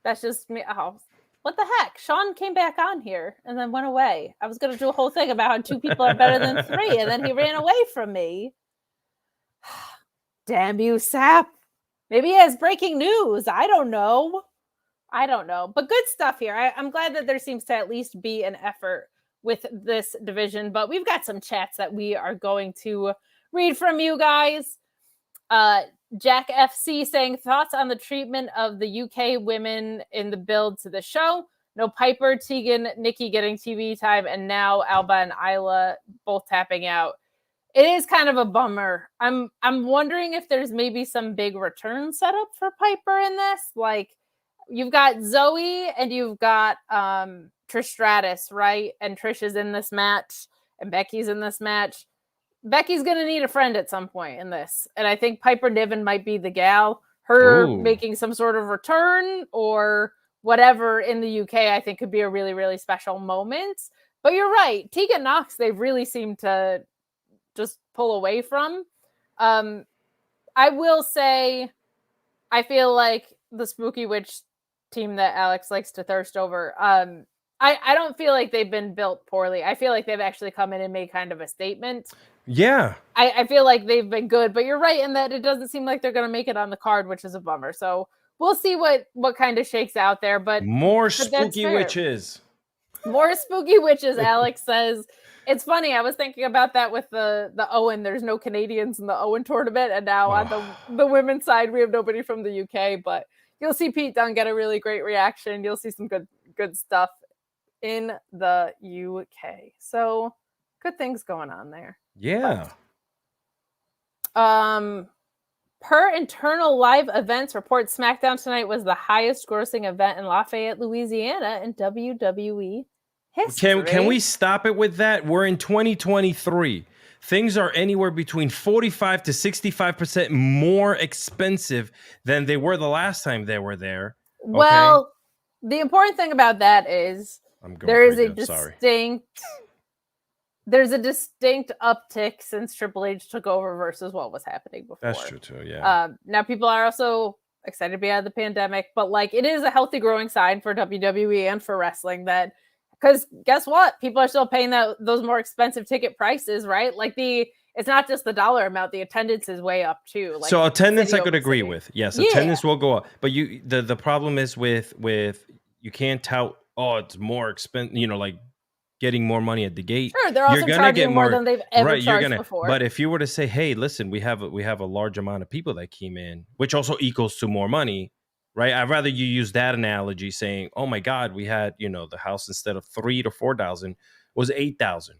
That's just me. Oh, what the heck? Sean came back on here and then went away. I was going to do a whole thing about how 2 people are better than 3, and then he ran away from me. Damn you, Sap. Maybe he has breaking news. I don't know. But good stuff here. I'm glad that there seems to at least be an effort with this division. But we've got some chats that we are going to read from you guys. Jack FC saying, thoughts on the treatment of the UK women in the build to the show? No Piper, Tegan, Nikki getting TV time, and now Alba and Isla both tapping out. It is kind of a bummer. I'm wondering if there's maybe some big return setup for Piper in this. Like, you've got Zoe and you've got Trish Stratus, right? And Trish is in this match and Becky's in this match. Becky's going to need a friend at some point in this. And I think Piper Niven might be the gal. Her making some sort of return or whatever in the UK, I think could be a really, really special moment. But you're right. Tegan Nox, they really seem to just pull away from. I will say, I feel like the Spooky Witch team that Alex likes to thirst over, I don't feel like they've been built poorly. I feel like they've actually come in and made kind of a statement. Yeah. I feel like they've been good, but you're right in that it doesn't seem like they're going to make it on the card, which is a bummer. So we'll see what kind of shakes out there. But more Spooky Witches. More spooky witches, Alex says. It's funny. I was thinking about that with the Owen. There's no Canadians in the Owen tournament, and now on the women's side, we have nobody from the UK. But you'll see Pete Dunne get a really great reaction. You'll see some good stuff in the UK. So good things going on there. Yeah. But, per internal live events report, SmackDown tonight was the highest grossing event in Lafayette, Louisiana in WWE history. Can we stop it with that? We're in 2023. Things are anywhere between 45 to 65% more expensive than they were the last time they were there. Okay? Well, the important thing about that is there is a distinct uptick since Triple H took over versus what was happening before. That's true too, yeah. Now people are also excited to be out of the pandemic, but like it is a healthy growing sign for WWE and for wrestling that, because guess what? People are still paying those more expensive ticket prices, right? Like it's not just the dollar amount, the attendance is way up too. Like so attendance I could agree with. Yes, attendance will go up. But the problem is with you can't tout, it's more expensive, like getting more money at the gate. Sure, they're also charging more than they've ever charged before. But if you were to say, hey, listen, we have a large amount of people that came in, which also equals to more money, right? I'd rather you use that analogy saying, oh my God, we had, the house instead of 3,000 to 4,000 was 8,000.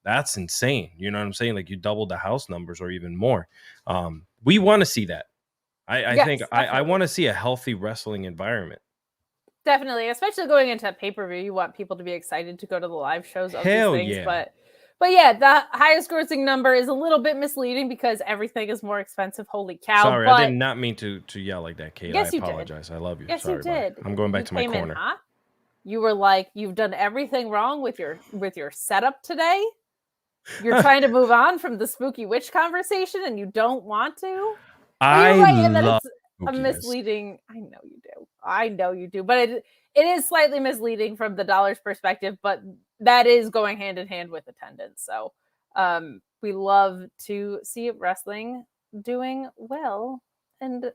That's insane. You know what I'm saying? Like you doubled the house numbers or even more. We want to see that. I think I want to see a healthy wrestling environment. Definitely, especially going into pay-per-view, you want people to be excited to go to the live shows of Hell these things. Yeah. But yeah, the highest grossing number is a little bit misleading because everything is more expensive. Holy cow. Sorry, I did not mean to yell like that, Kate. Yes, I apologize. I love you. Yes, Sorry, you did. I'm going back to my corner. You were like, you've done everything wrong with your setup today. You're trying to move on from the spooky witch conversation and you don't want to. I love a misleading. I know you do, but it is slightly misleading from the dollars perspective, but that is going hand in hand with attendance. So we love to see wrestling doing well and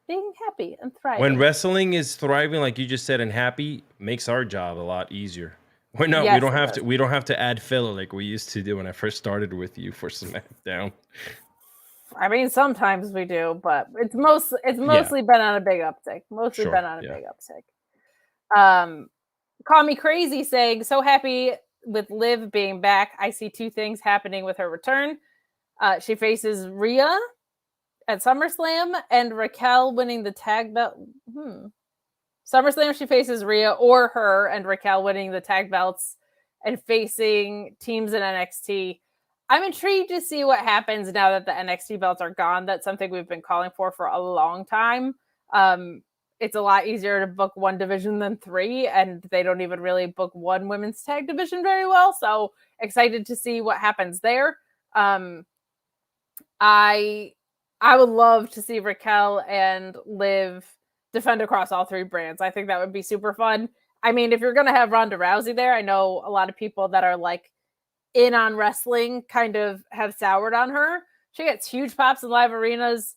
being happy and thriving. When wrestling is thriving, like you just said, and happy, makes our job a lot easier. We don't have to add filler like we used to do when I first started with you for Smackdown. I mean, sometimes we do, but it's mostly been on a big uptick. Big uptick. Call me crazy saying, so happy with Liv being back. I see two things happening with her return. She faces Rhea at SummerSlam and Raquel winning the tag belt. SummerSlam, she faces Rhea or her and Raquel winning the tag belts and facing teams in NXT. I'm intrigued to see what happens now that the NXT belts are gone. That's something we've been calling for a long time. It's a lot easier to book one division than three, and they don't even really book one women's tag division very well. So excited to see what happens there. I would love to see Raquel and Liv defend across all three brands. I think that would be super fun. I mean, if you're going to have Ronda Rousey there, I know a lot of people that are like in on wrestling kind of have soured on her. She gets huge pops in live arenas.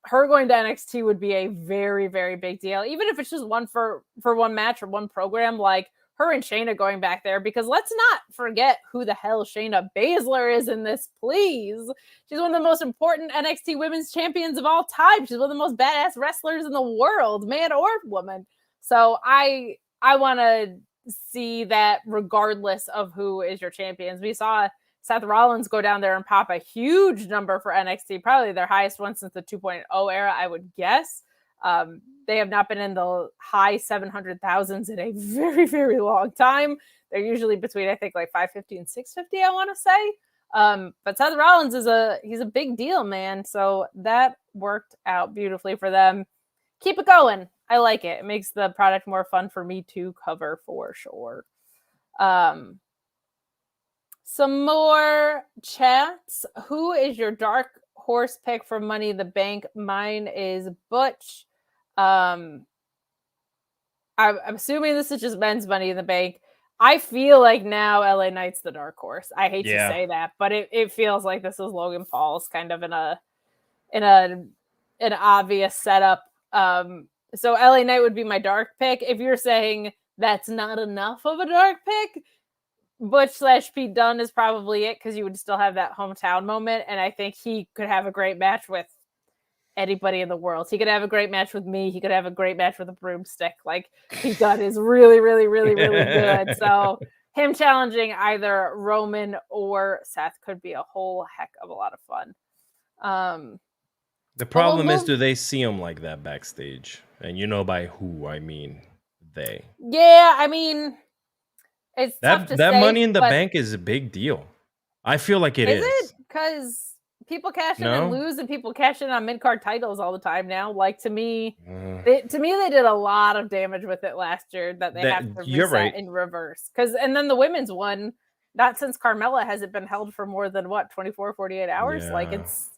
Her going to NXT would be a very, very big deal. Even if it's just one for one match or one program, like her and Shayna going back there, because let's not forget who the hell Shayna Baszler is in this, please. She's one of the most important NXT women's champions of all time. She's one of the most badass wrestlers in the world, man or woman. So I want to see that regardless of who is your champions. We saw Seth Rollins go down there and pop a huge number for NXT, probably their highest one since the 2.0 era, I would guess. They have not been in the high 700,000s in a very, very long time. They're usually between, I think, like 550 and 650, I want to say. But Seth Rollins he's a big deal, man. So that worked out beautifully for them. Keep it going. I like it. It makes the product more fun for me to cover for sure. Some more chats. Who is your dark horse pick for Money in the Bank? Mine is Butch. I'm assuming this is just men's Money in the Bank. I feel like now LA Knight's the dark horse. I hate to say that, but it feels like this is Logan Paul's kind of in an obvious setup. So LA Knight would be my dark pick. If you're saying that's not enough of a dark pick. Butch/Pete Dunne is probably it because you would still have that hometown moment, and I think he could have a great match with anybody in the world. He could have a great match with me. He could have a great match with a broomstick. Like, Pete Dunne is really, really, really, really good. So him challenging either Roman or Seth could be a whole heck of a lot of fun. The problem is, do they see him like that backstage? And you know by who I mean they. Yeah, I mean, it's tough to that say, Money in the Bank is a big deal. I feel like it is. Is it? Because people cash in and lose, and people cash in on mid-card titles all the time now. Like, to me, they did a lot of damage with it last year that they have to reset in reverse. And then the women's one, not since Carmella has it been held for more than 24, 48 hours. Yeah. Like, it's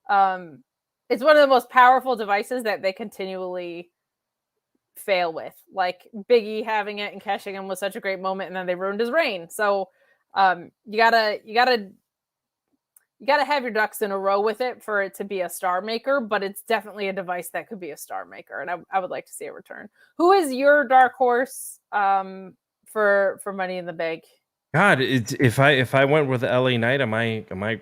one of the most powerful devices that they continually fail with. Like, Big E having it and cashing in was such a great moment, and then they ruined his reign. So you gotta have your ducks in a row with it for it to be a star maker, but it's definitely a device that could be a star maker, and I would like to see it return. Who is your dark horse for Money in the Bank? God, if I went with LA Knight, am I?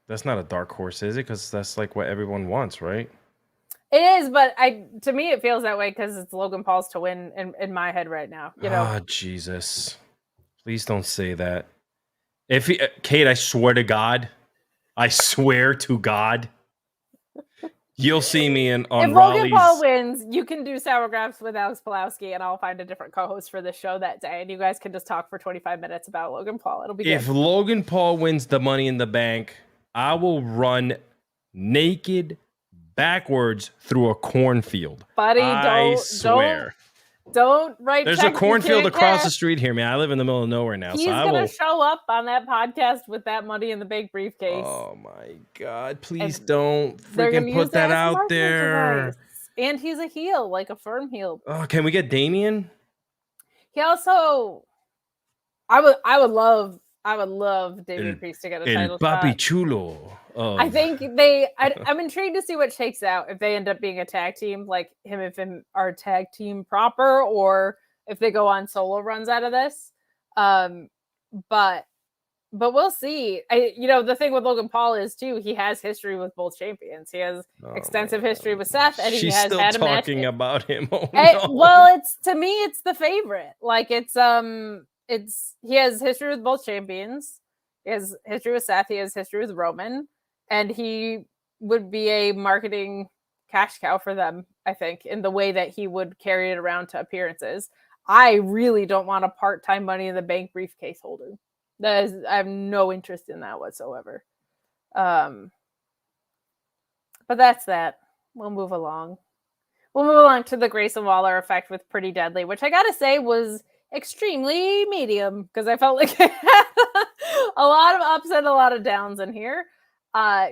That's not a dark horse, is it? Because that's like what everyone wants, right? It is, but to me it feels that way because it's Logan Paul's to win in my head right now. You know? Oh, Jesus! Please don't say that. Kate, I swear to God, you'll see me on if Raleigh's. Logan Paul wins, you can do Sour Grabs with Alex Pulowski, and I'll find a different co-host for the show that day, and you guys can just talk for 25 minutes about Logan Paul. It'll be good. If Logan Paul wins the Money in the Bank, I will run naked backwards through a cornfield. Buddy, I swear. Don't write. There's a cornfield across the street here, man. I live in the middle of nowhere now. He's gonna show up on that podcast with that Money in the Bank briefcase. Oh my God! Please don't freaking put that out there. And he's a heel, like a firm heel. Oh, can we get Damian? He also, I would love Damian Priest to get a title shot. Papi Chulo. I think I'm intrigued to see what shakes out if they end up being a tag team, like him and him are tag team proper, or if they go on solo runs out of this. But we'll see. The thing with Logan Paul is too, he has history with both champions. He has extensive history with Seth, and he has still had a match. Talking about him. Well, to me, it's the favorite. Like he has history with both champions. He has history with Seth. He has history with Roman. And he would be a marketing cash cow for them, I think, in the way that he would carry it around to appearances. I really don't want a part-time Money in the Bank briefcase holder. I have no interest in that whatsoever. But that's that. We'll move along. We'll move along to the Grayson Waller effect with Pretty Deadly, which I gotta say was extremely medium because I felt like it had a lot of ups and a lot of downs in here.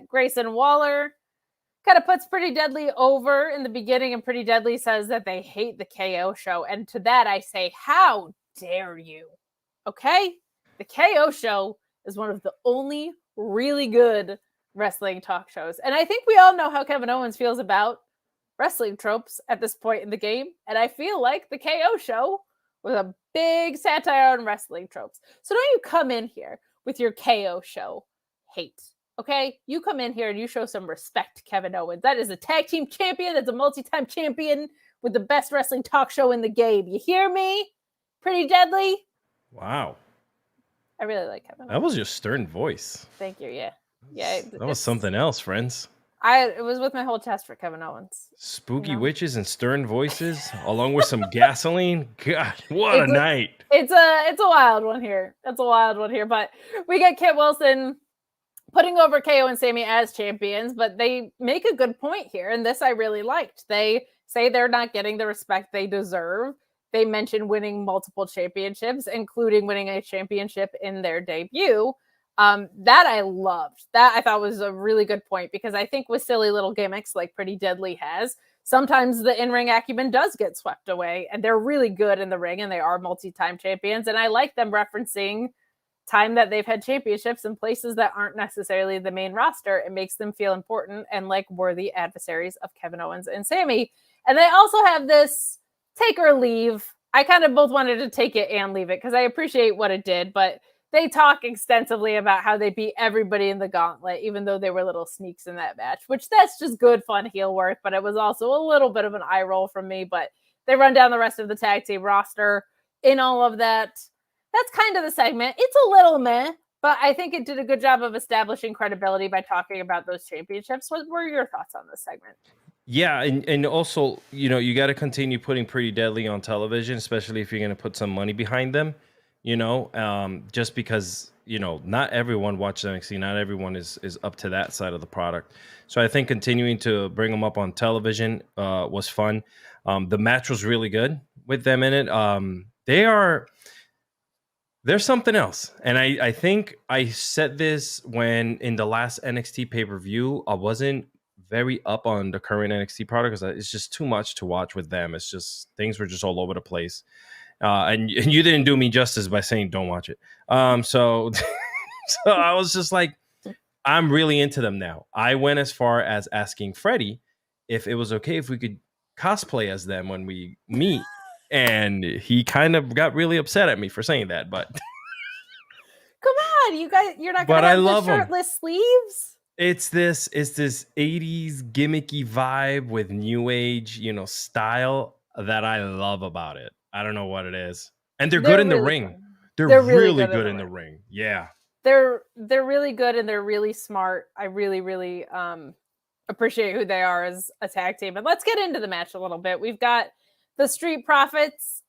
Grayson Waller kind of puts Pretty Deadly over in the beginning, and Pretty Deadly says that they hate the KO show. And to that I say, how dare you? Okay? The KO show is one of the only really good wrestling talk shows. And I think we all know how Kevin Owens feels about wrestling tropes at this point in the game. And I feel like the KO show was a big satire on wrestling tropes. So don't you come in here with your KO show hate. Okay, you come in here and you show some respect to Kevin Owens. That is a tag team champion. That's a multi-time champion with the best wrestling talk show in the game. You hear me? Pretty Deadly. Wow. I really like Kevin Owens. That was your stern voice. Thank you. Yeah. That was something else, friends. It was with my whole chest for Kevin Owens. Spooky witches and stern voices, along with some gasoline. God, what a night! It's a wild one here. It's a wild one here. But we get Kit Wilson putting over KO and Sammy as champions, but they make a good point here, and this I really liked. They say they're not getting the respect they deserve. They mention winning multiple championships, including winning a championship in their debut. That I loved. That I thought was a really good point, because I think with silly little gimmicks like Pretty Deadly has, sometimes the in-ring acumen does get swept away, and they're really good in the ring, and they are multi-time champions, and I like them referencing time that they've had championships in places that aren't necessarily the main roster. It makes them feel important and like worthy adversaries of Kevin Owens and Sammy. And they also have this take or leave. I kind of both wanted to take it and leave it because I appreciate what it did, but they talk extensively about how they beat everybody in the gauntlet, even though they were little sneaks in that match, which that's just good, fun heel work, but it was also a little bit of an eye roll from me, but they run down the rest of the tag team roster in all of that. That's kind of the segment. It's a little meh, but I think it did a good job of establishing credibility by talking about those championships. What were your thoughts on this segment? Yeah, and also, you got to continue putting Pretty Deadly on television, especially if you're going to put some money behind them, just because, not everyone watches NXT, not everyone is up to that side of the product. So I think continuing to bring them up on television was fun. The match was really good with them in it. They're something else. And I think I said this when in the last NXT pay-per-view, I wasn't very up on the current NXT product because it's just too much to watch with them. It's just things were just all over the place. And you didn't do me justice by saying don't watch it. So I was just like, I'm really into them now. I went as far as asking Freddie if it was okay if we could cosplay as them when we meet. And he kind of got really upset at me for saying that, but come on, you guys, you're not gonna but have I love the shirtless sleeves. It's this 80s gimmicky vibe with new age, style that I love about it. I don't know what it is. And they're good in the ring. Good. They're really good in the ring. Yeah. They're really good and they're really smart. I really, really appreciate who they are as a tag team. And let's get into the match a little bit. We've got the Street Profits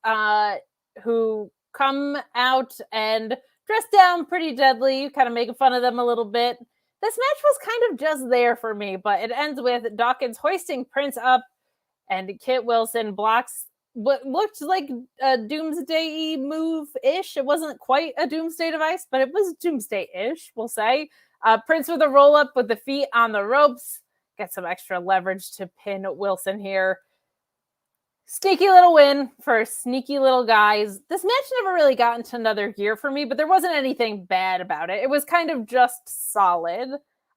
who come out and dress down Pretty Deadly, kind of making fun of them a little bit. This match was kind of just there for me, but it ends with Dawkins hoisting Prince up and Kit Wilson blocks what looked like a Doomsday move-ish. It wasn't quite a Doomsday device, but it was Doomsday-ish, we'll say. Prince with a roll-up with the feet on the ropes. Get some extra leverage to pin Wilson here. Sneaky little win for sneaky little guys. This match never really got into another gear for me, but there wasn't anything bad about it. It was kind of just solid.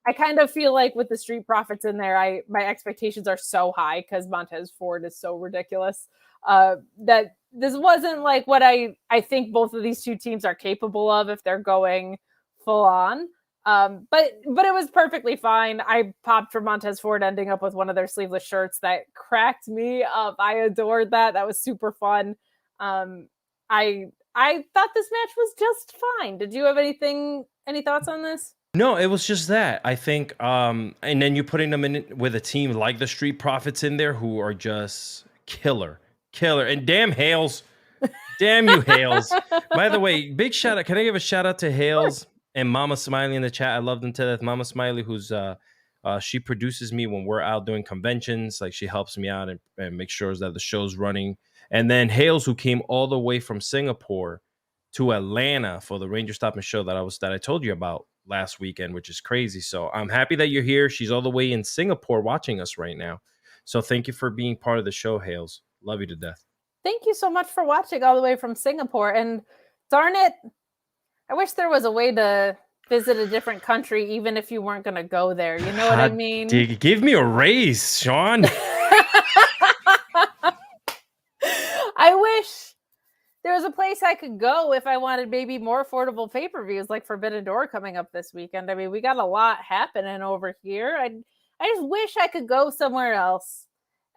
I kind of feel like with the Street Profits in there, my expectations are so high because Montez Ford is so ridiculous that this wasn't like what I think both of these two teams are capable of if they're going full on. But it was perfectly fine. I popped for Montez Ford ending up with one of their sleeveless shirts that cracked me up. I adored that. That was super fun. I thought this match was just fine. Did you have any thoughts on this? No, it was just that. I think and then you putting them in with a team like the Street Profits in there who are just killer. And damn Hales. Damn you, Hales. By the way, big shout out. Can I give a shout out to Hales? And Mama Smiley in the chat, I love them to death. Mama Smiley, who's she produces me when we're out doing conventions. Like she helps me out and makes sure that the show's running. And then Hales, who came all the way from Singapore to Atlanta for the Ranger Stopping show that I told you about last weekend, which is crazy. So I'm happy that you're here. She's all the way in Singapore watching us right now. So thank you for being part of the show, Hales. Love you to death. Thank you so much for watching all the way from Singapore. And darn it, I wish there was a way to visit a different country, even if you weren't going to go there. You know what I mean? Give me a raise, Sean. I wish there was a place I could go if I wanted maybe more affordable pay-per-views like Forbidden Door coming up this weekend. I mean, we got a lot happening over here. I just wish I could go somewhere else.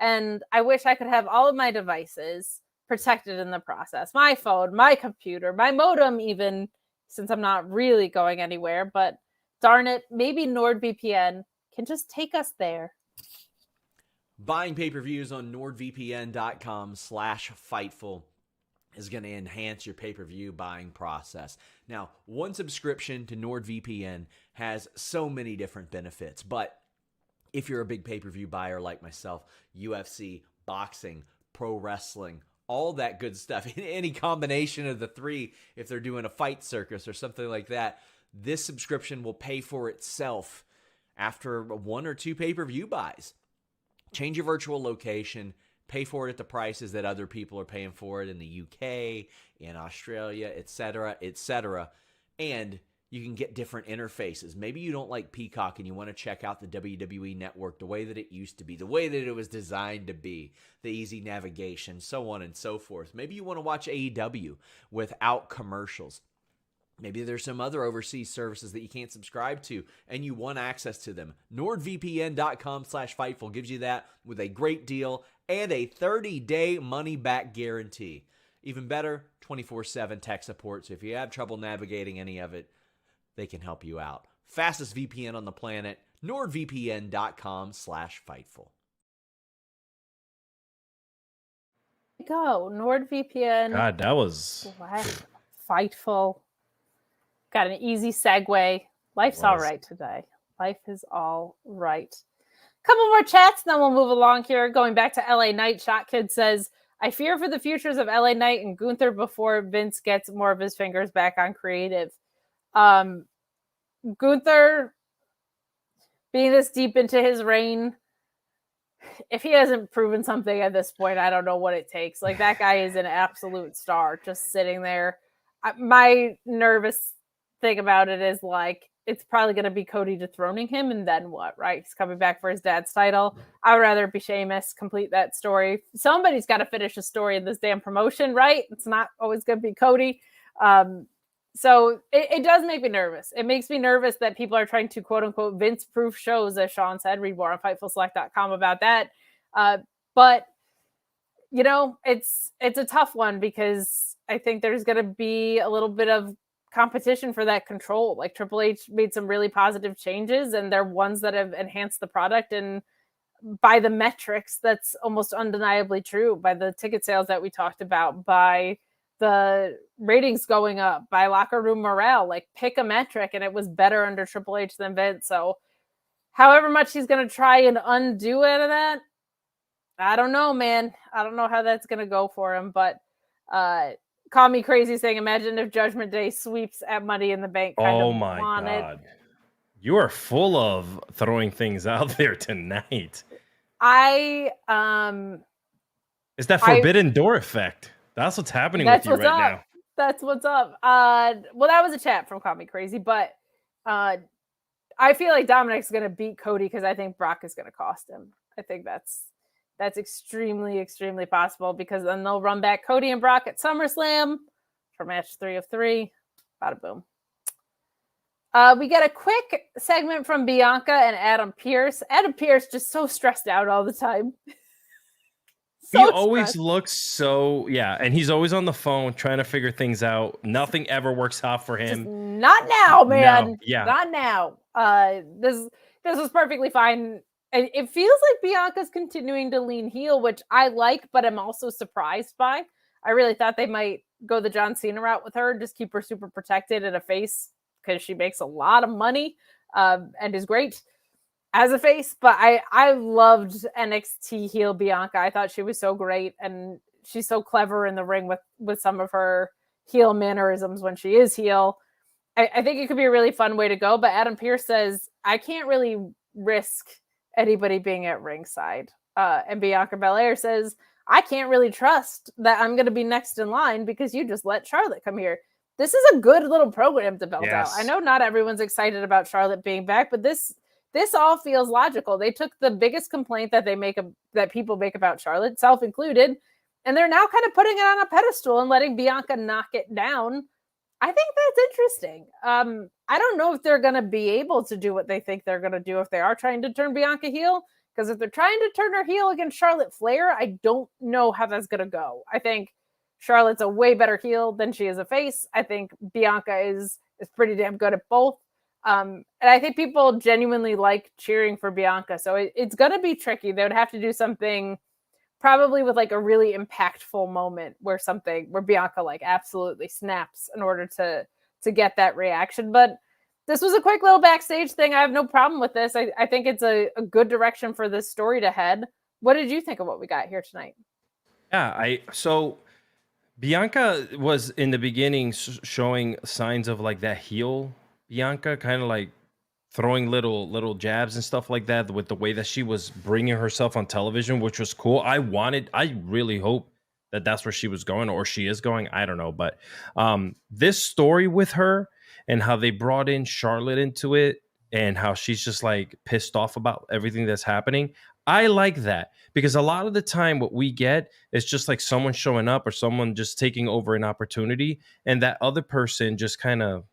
And I wish I could have all of my devices protected in the process. My phone, my computer, my modem even, since I'm not really going anywhere. But darn it, maybe NordVPN can just take us there. Buying pay-per-views on nordvpn.com/Fightful is going to enhance your pay-per-view buying process. Now, one subscription to NordVPN has so many different benefits, but if you're a big pay-per-view buyer like myself, UFC, boxing, pro wrestling, all that good stuff, any combination of the three, if they're doing a fight circus or something like that, this subscription will pay for itself after one or two pay-per-view buys. Change your virtual location, pay for it at the prices that other people are paying for it in the UK, in Australia, etc., etc., and You can get different interfaces. Maybe you don't like Peacock and you want to check out the WWE Network the way that it used to be, the way that it was designed to be, the easy navigation, so on and so forth. Maybe you want to watch AEW without commercials. Maybe there's some other overseas services that you can't subscribe to and you want access to them. NordVPN.com/Fightful gives you that with a great deal and a 30-day money-back guarantee. Even better, 24/7 tech support. So if you have trouble navigating any of it, they can help you out. Fastest VPN on the planet, NordVPN.com/Fightful. Go, NordVPN. God, that was Fightful. Got an easy segue. Life's all right today. Life is all right. Couple more chats, then we'll move along here. Going back to LA Knight, Shot Kid says, I fear for the futures of LA Knight and Gunther before Vince gets more of his fingers back on creative. Gunther, being this deep into his reign, if he hasn't proven something at this point, I don't know what it takes. Like, that guy is an absolute star just sitting there. My nervous thing about it is, like, it's probably going to be Cody dethroning him, and then what, right? He's coming back for his dad's title. I would rather be Sheamus, complete that story. Somebody's got to finish a story in this damn promotion, right? It's not always going to be Cody. So it does make me nervous. It makes me nervous that people are trying to quote-unquote Vince-proof shows, as Sean said. Read more on FightfulSelect.com about that. But, you know, it's a tough one because I think there's going to be a little bit of competition for that control. Like, Triple H made some really positive changes, and they're ones that have enhanced the product. And by the metrics, that's almost undeniably true. By the ticket sales that we talked about, by the ratings going up, by locker room morale, like, pick a metric, and it was better under Triple H than Vince. So however much he's going to try and undo out of that, I don't know, man. I don't know how that's going to go for him, but call me crazy saying, imagine if Judgment Day sweeps at Money in the Bank. Oh my God. You are full of throwing things out there tonight. It's that forbidden door effect. That's what's happening with you right now. That's what's up. Well, that was a chat from Call Me Crazy, but I feel like Dominic's going to beat Cody because I think Brock is going to cost him. I think that's extremely, extremely possible because then they'll run back Cody and Brock at SummerSlam for match 3 of 3. Bada boom. We get a quick segment from Bianca and Adam Pearce. Adam Pearce just so stressed out all the time. He always looks so, and he's always on the phone trying to figure things out. Nothing ever works out for him. Just not now, man. No, yeah. Not now. This was perfectly fine. It feels like Bianca's continuing to lean heel, which I like, but I'm also surprised by. I really thought they might go the John Cena route with her, just keep her super protected and a face because she makes a lot of money and is great as a face. But I loved NXT heel Bianca. I thought she was so great, and she's so clever in the ring with some of her heel mannerisms when she is heel. I think it could be a really fun way to go. But Adam Pearce says, I can't really risk anybody being at ringside. And Bianca Belair says, I can't really trust that I'm going to be next in line because you just let Charlotte come here. This is a good little program to belt out. I know not everyone's excited about Charlotte being back, but this all feels logical. They took the biggest complaint that that people make about Charlotte, self included, and they're now kind of putting it on a pedestal and letting Bianca knock it down. I think that's interesting. I don't know if they're going to be able to do what they think they're going to do if they are trying to turn Bianca heel, because if they're trying to turn her heel against Charlotte Flair, I don't know how that's going to go. I think Charlotte's a way better heel than she is a face. I think Bianca is pretty damn good at both. And I think people genuinely like cheering for Bianca. So it's going to be tricky. They would have to do something probably with like a really impactful moment where Bianca like absolutely snaps in order to get that reaction. But this was a quick little backstage thing. I have no problem with this. I think it's a good direction for this story to head. What did you think of what we got here tonight? Yeah, so Bianca was in the beginning showing signs of like that heel Bianca, kind of like throwing little jabs and stuff like that with the way that she was bringing herself on television, which was cool. I really hope that that's where she was going or she is going. I don't know. But this story with her and how they brought in Charlotte into it and how she's just like pissed off about everything that's happening. I like that because a lot of the time what we get is just like someone showing up or someone just taking over an opportunity and that other person just kind of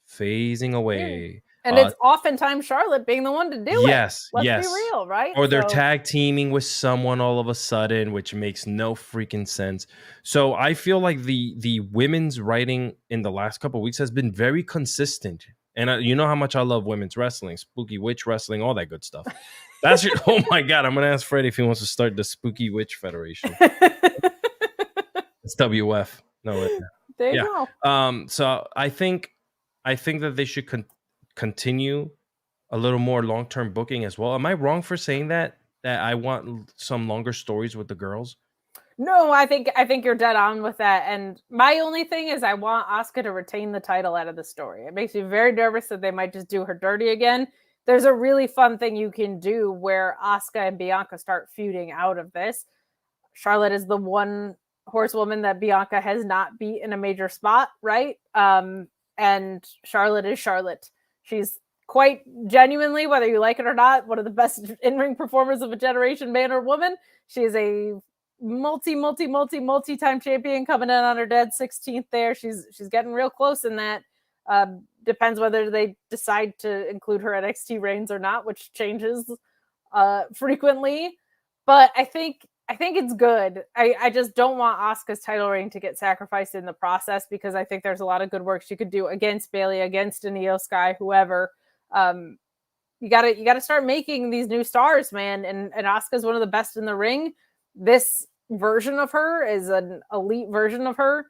phasing away. And it's oftentimes Charlotte being the one to do it. Yes. Let's be real, right? Or they're tag teaming with someone all of a sudden, which makes no freaking sense. So I feel like the women's writing in the last couple of weeks has been very consistent. And you know how much I love women's wrestling, Spooky Witch Wrestling, all that good stuff. That's your, oh my God, I'm going to ask Freddie if he wants to start the Spooky Witch Federation. It's WF. No, there you go. So I think that they should continue a little more long-term booking as well. Am I wrong for saying that I want some longer stories with the girls? No, I think you're dead on with that. And my only thing is I want Asuka to retain the title out of the story. It makes me very nervous that they might just do her dirty again. There's a really fun thing you can do where Asuka and Bianca start feuding out of this. Charlotte is the one horsewoman that Bianca has not beat in a major spot, right? And Charlotte is Charlotte. She's quite genuinely, whether you like it or not, one of the best in-ring performers of a generation, man or woman. She is a multi-time champion coming in on her dead 16th there. She's getting real close in that. Depends whether they decide to include her NXT reigns or not, which changes frequently. But I think it's good. I just don't want Asuka's title reign to get sacrificed in the process because I think there's a lot of good work she could do against Bayley, against Io Sky, whoever. You gotta start making these new stars, man. And Asuka's one of the best in the ring. This version of her is an elite version of her.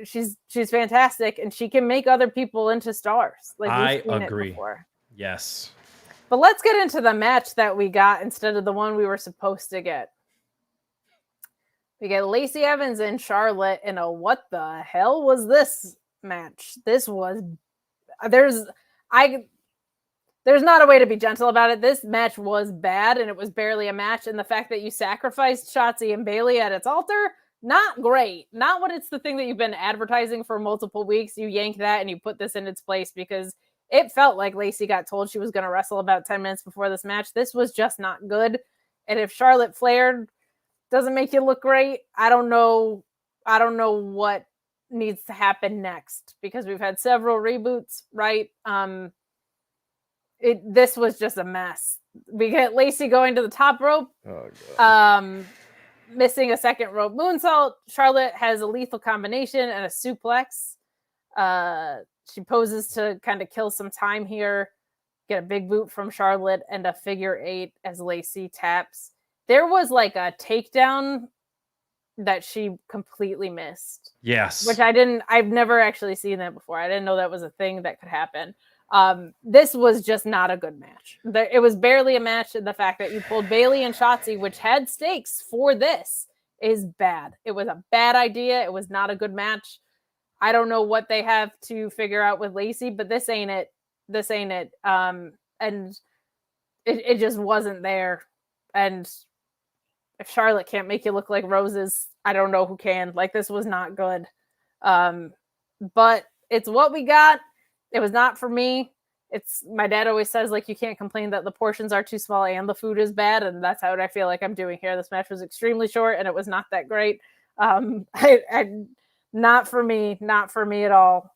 She's fantastic, and she can make other people into stars. Like I agree. Yes. But let's get into the match that we got instead of the one we were supposed to get. We get Lacey Evans and Charlotte in a what the hell was this match? There's not a way to be gentle about it. This match was bad, and it was barely a match. And the fact that you sacrificed Shotzi and Bayley at its altar, not great. Not when it's the thing that you've been advertising for multiple weeks. You yank that and you put this in its place because it felt like Lacey got told she was going to wrestle about 10 minutes before this match. This was just not good. And if Charlotte flared doesn't make you look great, I don't know what needs to happen next because we've had several reboots, right? This was just a mess. We get Lacey going to the top rope. Oh, God. Missing a second rope moonsault. Charlotte has a lethal combination and a suplex. She poses to kind of kill some time here. Get a big boot from Charlotte and a figure 8 as Lacey taps. There was like a takedown that she completely missed. Yes. Which I've never actually seen that before. I didn't know that was a thing that could happen. This was just not a good match. It was barely a match. The fact that you pulled Bayley and Shotzi, which had stakes for this, is bad. It was a bad idea. It was not a good match. I don't know what they have to figure out with Lacey, but this ain't it. And it just wasn't there. And if Charlotte can't make you look like roses, I don't know who can. Like, this was not good. But it's what we got. It was not for me. My dad always says, like, you can't complain that the portions are too small and the food is bad. And that's how I feel like I'm doing here. This match was extremely short and it was not that great. Not for me at all.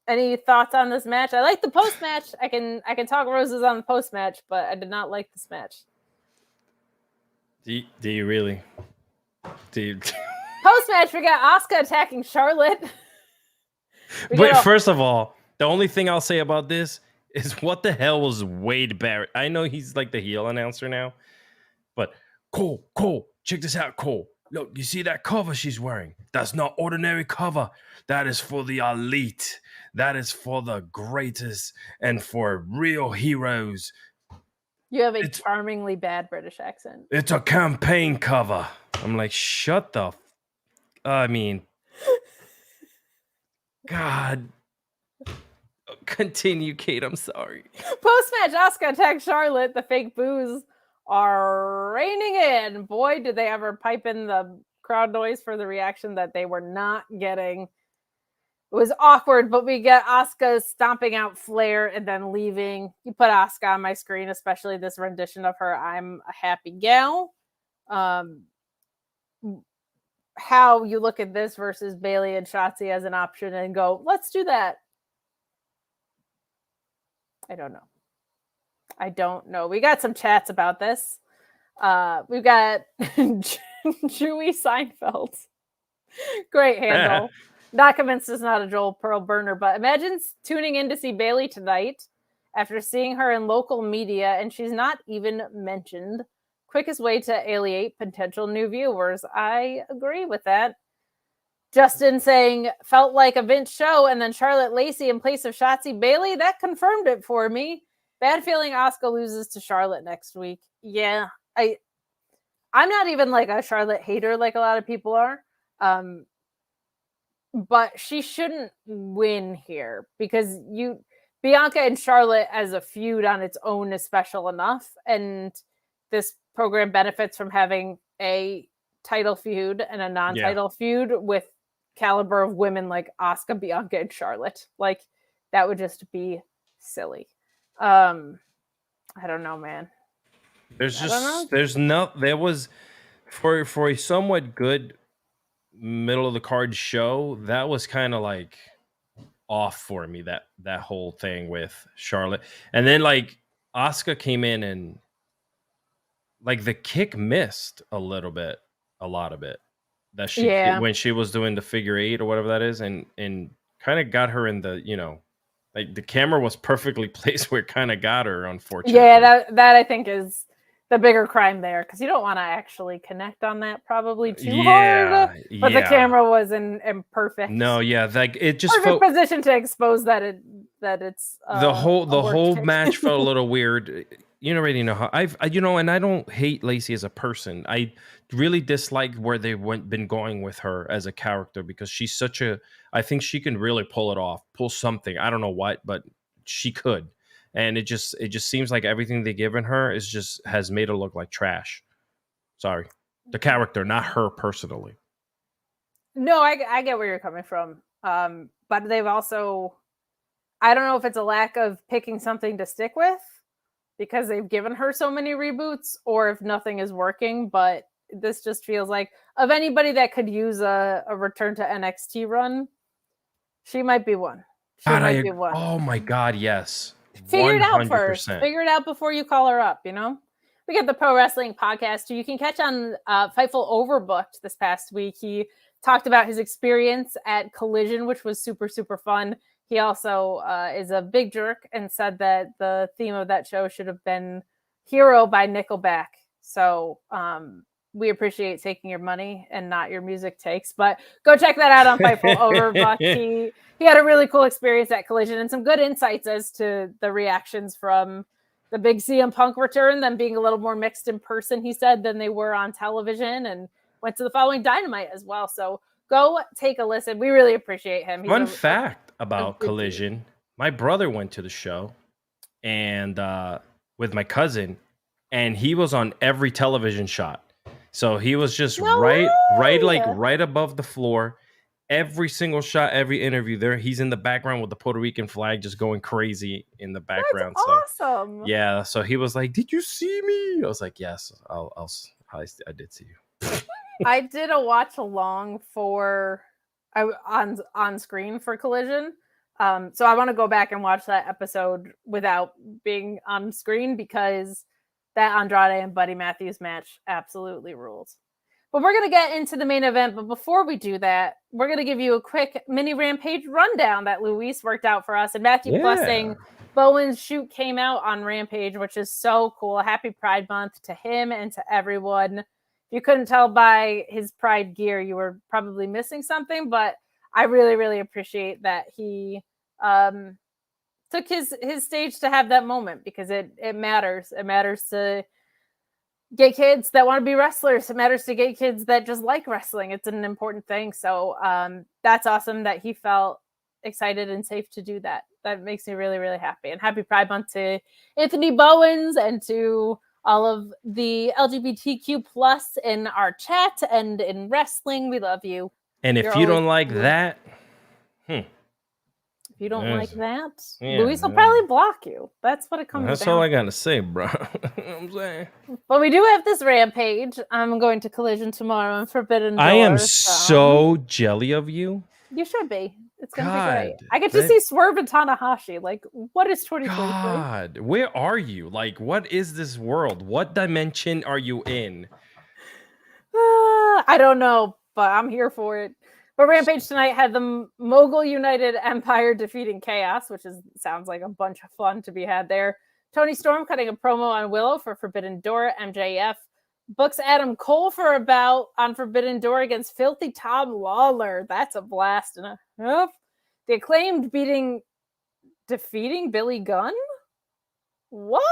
Any thoughts on this match? I like the post match. I can talk roses on the post match, but I did not like this match. Do you really? Post match, we got Asuka attacking Charlotte. Wait, first of all, the only thing I'll say about this is what the hell was Wade Barrett? I know he's like the heel announcer now, but Cole, check this out, Cole. Look, you see that cover she's wearing? That's not ordinary cover. That is for the elite. That is for the greatest and for real heroes. You have a charmingly bad British accent. It's a campaign cover. I'm like, shut the... I mean... God. Continue, Kate. I'm sorry. Post-match, Asuka attacks Charlotte. The fake boos are raining in. Boy, did they ever pipe in the crowd noise for the reaction that they were not getting. It was awkward, but we get Asuka stomping out Flair and then leaving. You put Asuka on my screen, especially this rendition of her I'm a Happy Gal. How you look at this versus Bayley and Shotzi as an option and go, let's do that. I don't know. We got some chats about this. We've got Chewy Seinfeld. Great handle. Not convinced it's not a Joel Pearl burner, but imagine tuning in to see Bayley tonight after seeing her in local media and she's not even mentioned. Quickest way to alienate potential new viewers. I agree with that. Justin saying, felt like a Vince show and then Charlotte Lacey in place of Shotzi Bayley. That confirmed it for me. Bad feeling Asuka loses to Charlotte next week. Yeah, I'm not even like a Charlotte hater like a lot of people are. But she shouldn't win here because Bianca and Charlotte as a feud on its own is special enough. And this program benefits from having a title feud and a non-title feud with caliber of women like Asuka, Bianca, and Charlotte. Like that would just be silly. I don't know, man. There was for a somewhat good middle of the card show, that was kind of like off for me, that whole thing with Charlotte. And then like Asuka came in and like the kick missed a lot of it that she when she was doing the figure 8 or whatever that is, and kind of got her in the, like the camera was perfectly placed where it kind of got her, unfortunately. Yeah, that I think is the bigger crime there, because you don't want to actually connect on that probably too hard. But the camera was in perfect. No, like it just perfect position to expose that it's the whole match felt a little weird. You already know how and I don't hate Lacey as a person. I really dislike where they've been going with her as a character, because she's I think she can really pull it off, pull something. I don't know what, but she could. And it just seems like everything they've given her has made her look like trash. Sorry. The character, not her personally. No, I get where you're coming from. But they've also, I don't know if it's a lack of picking something to stick with because they've given her so many reboots, or if nothing is working, but this just feels like of anybody that could use a return to NXT run, she might be one. Oh my God, yes. Figure it out first. Figure it out before you call her up, We got the Pro Wrestling Podcast, who you can catch on Fightful Overbooked this past week. He talked about his experience at Collision, which was super, super fun. He also is a big jerk and said that the theme of that show should have been Hero by Nickelback. So we appreciate taking your money and not your music takes, but go check that out on Fightful Overbooked. He had a really cool experience at Collision and some good insights as to the reactions from the big CM Punk return, them being a little more mixed in person, he said, than they were on television, and went to the following Dynamite as well. So go take a listen. We really appreciate him. Fun fact about Collision. My brother went to the show and with my cousin, and he was on every television shot. So he was just right above the floor. Every single shot, every interview there, he's in the background with the Puerto Rican flag just going crazy in the background. That's awesome. Yeah, so he was like, "Did you see me?" I was like, "Yes, I did see you." I did a watch along on screen for Collision. So I want to go back and watch that episode without being on screen, because that Andrade and Buddy Matthews match absolutely rules. But we're going to get into the main event. But before we do that, we're going to give you a quick mini Rampage rundown that Luis worked out for us. And Matthew Plus saying Bowen's shoot came out on Rampage, which is so cool. Happy Pride Month to him and to everyone. If you couldn't tell by his Pride gear, you were probably missing something. But I really, really appreciate that he took his stage to have that moment, because it matters. It matters to gay kids that want to be wrestlers. It matters to gay kids that just like wrestling. It's an important thing. So that's awesome that he felt excited and safe to do that. That makes me really, really happy. And happy Pride Month to Anthony Bowens and to all of the LGBTQ plus in our chat and in wrestling. We love you. And if you don't like that, you don't like that, Yeah, Luis will probably block you. That's what it comes That's down all to. I gotta say, bro. You know what I'm saying? But we do have this Rampage. I'm going to Collision tomorrow in Forbidden Door. I am so jelly of you. You should be. It's going to be God, great. I get to see Swerve and Tanahashi. Like, what is 2023? God, where are you? Like, what is this world? What dimension are you in? I don't know, but I'm here for it. But Rampage tonight had the Mogul United Empire defeating Chaos, which sounds like a bunch of fun to be had there. Tony Storm cutting a promo on Willow for Forbidden Door. MJF books Adam Cole for a bout on Forbidden Door against Filthy Tom Lawler. That's a blast and a half. The Acclaimed defeating Billy Gunn? What?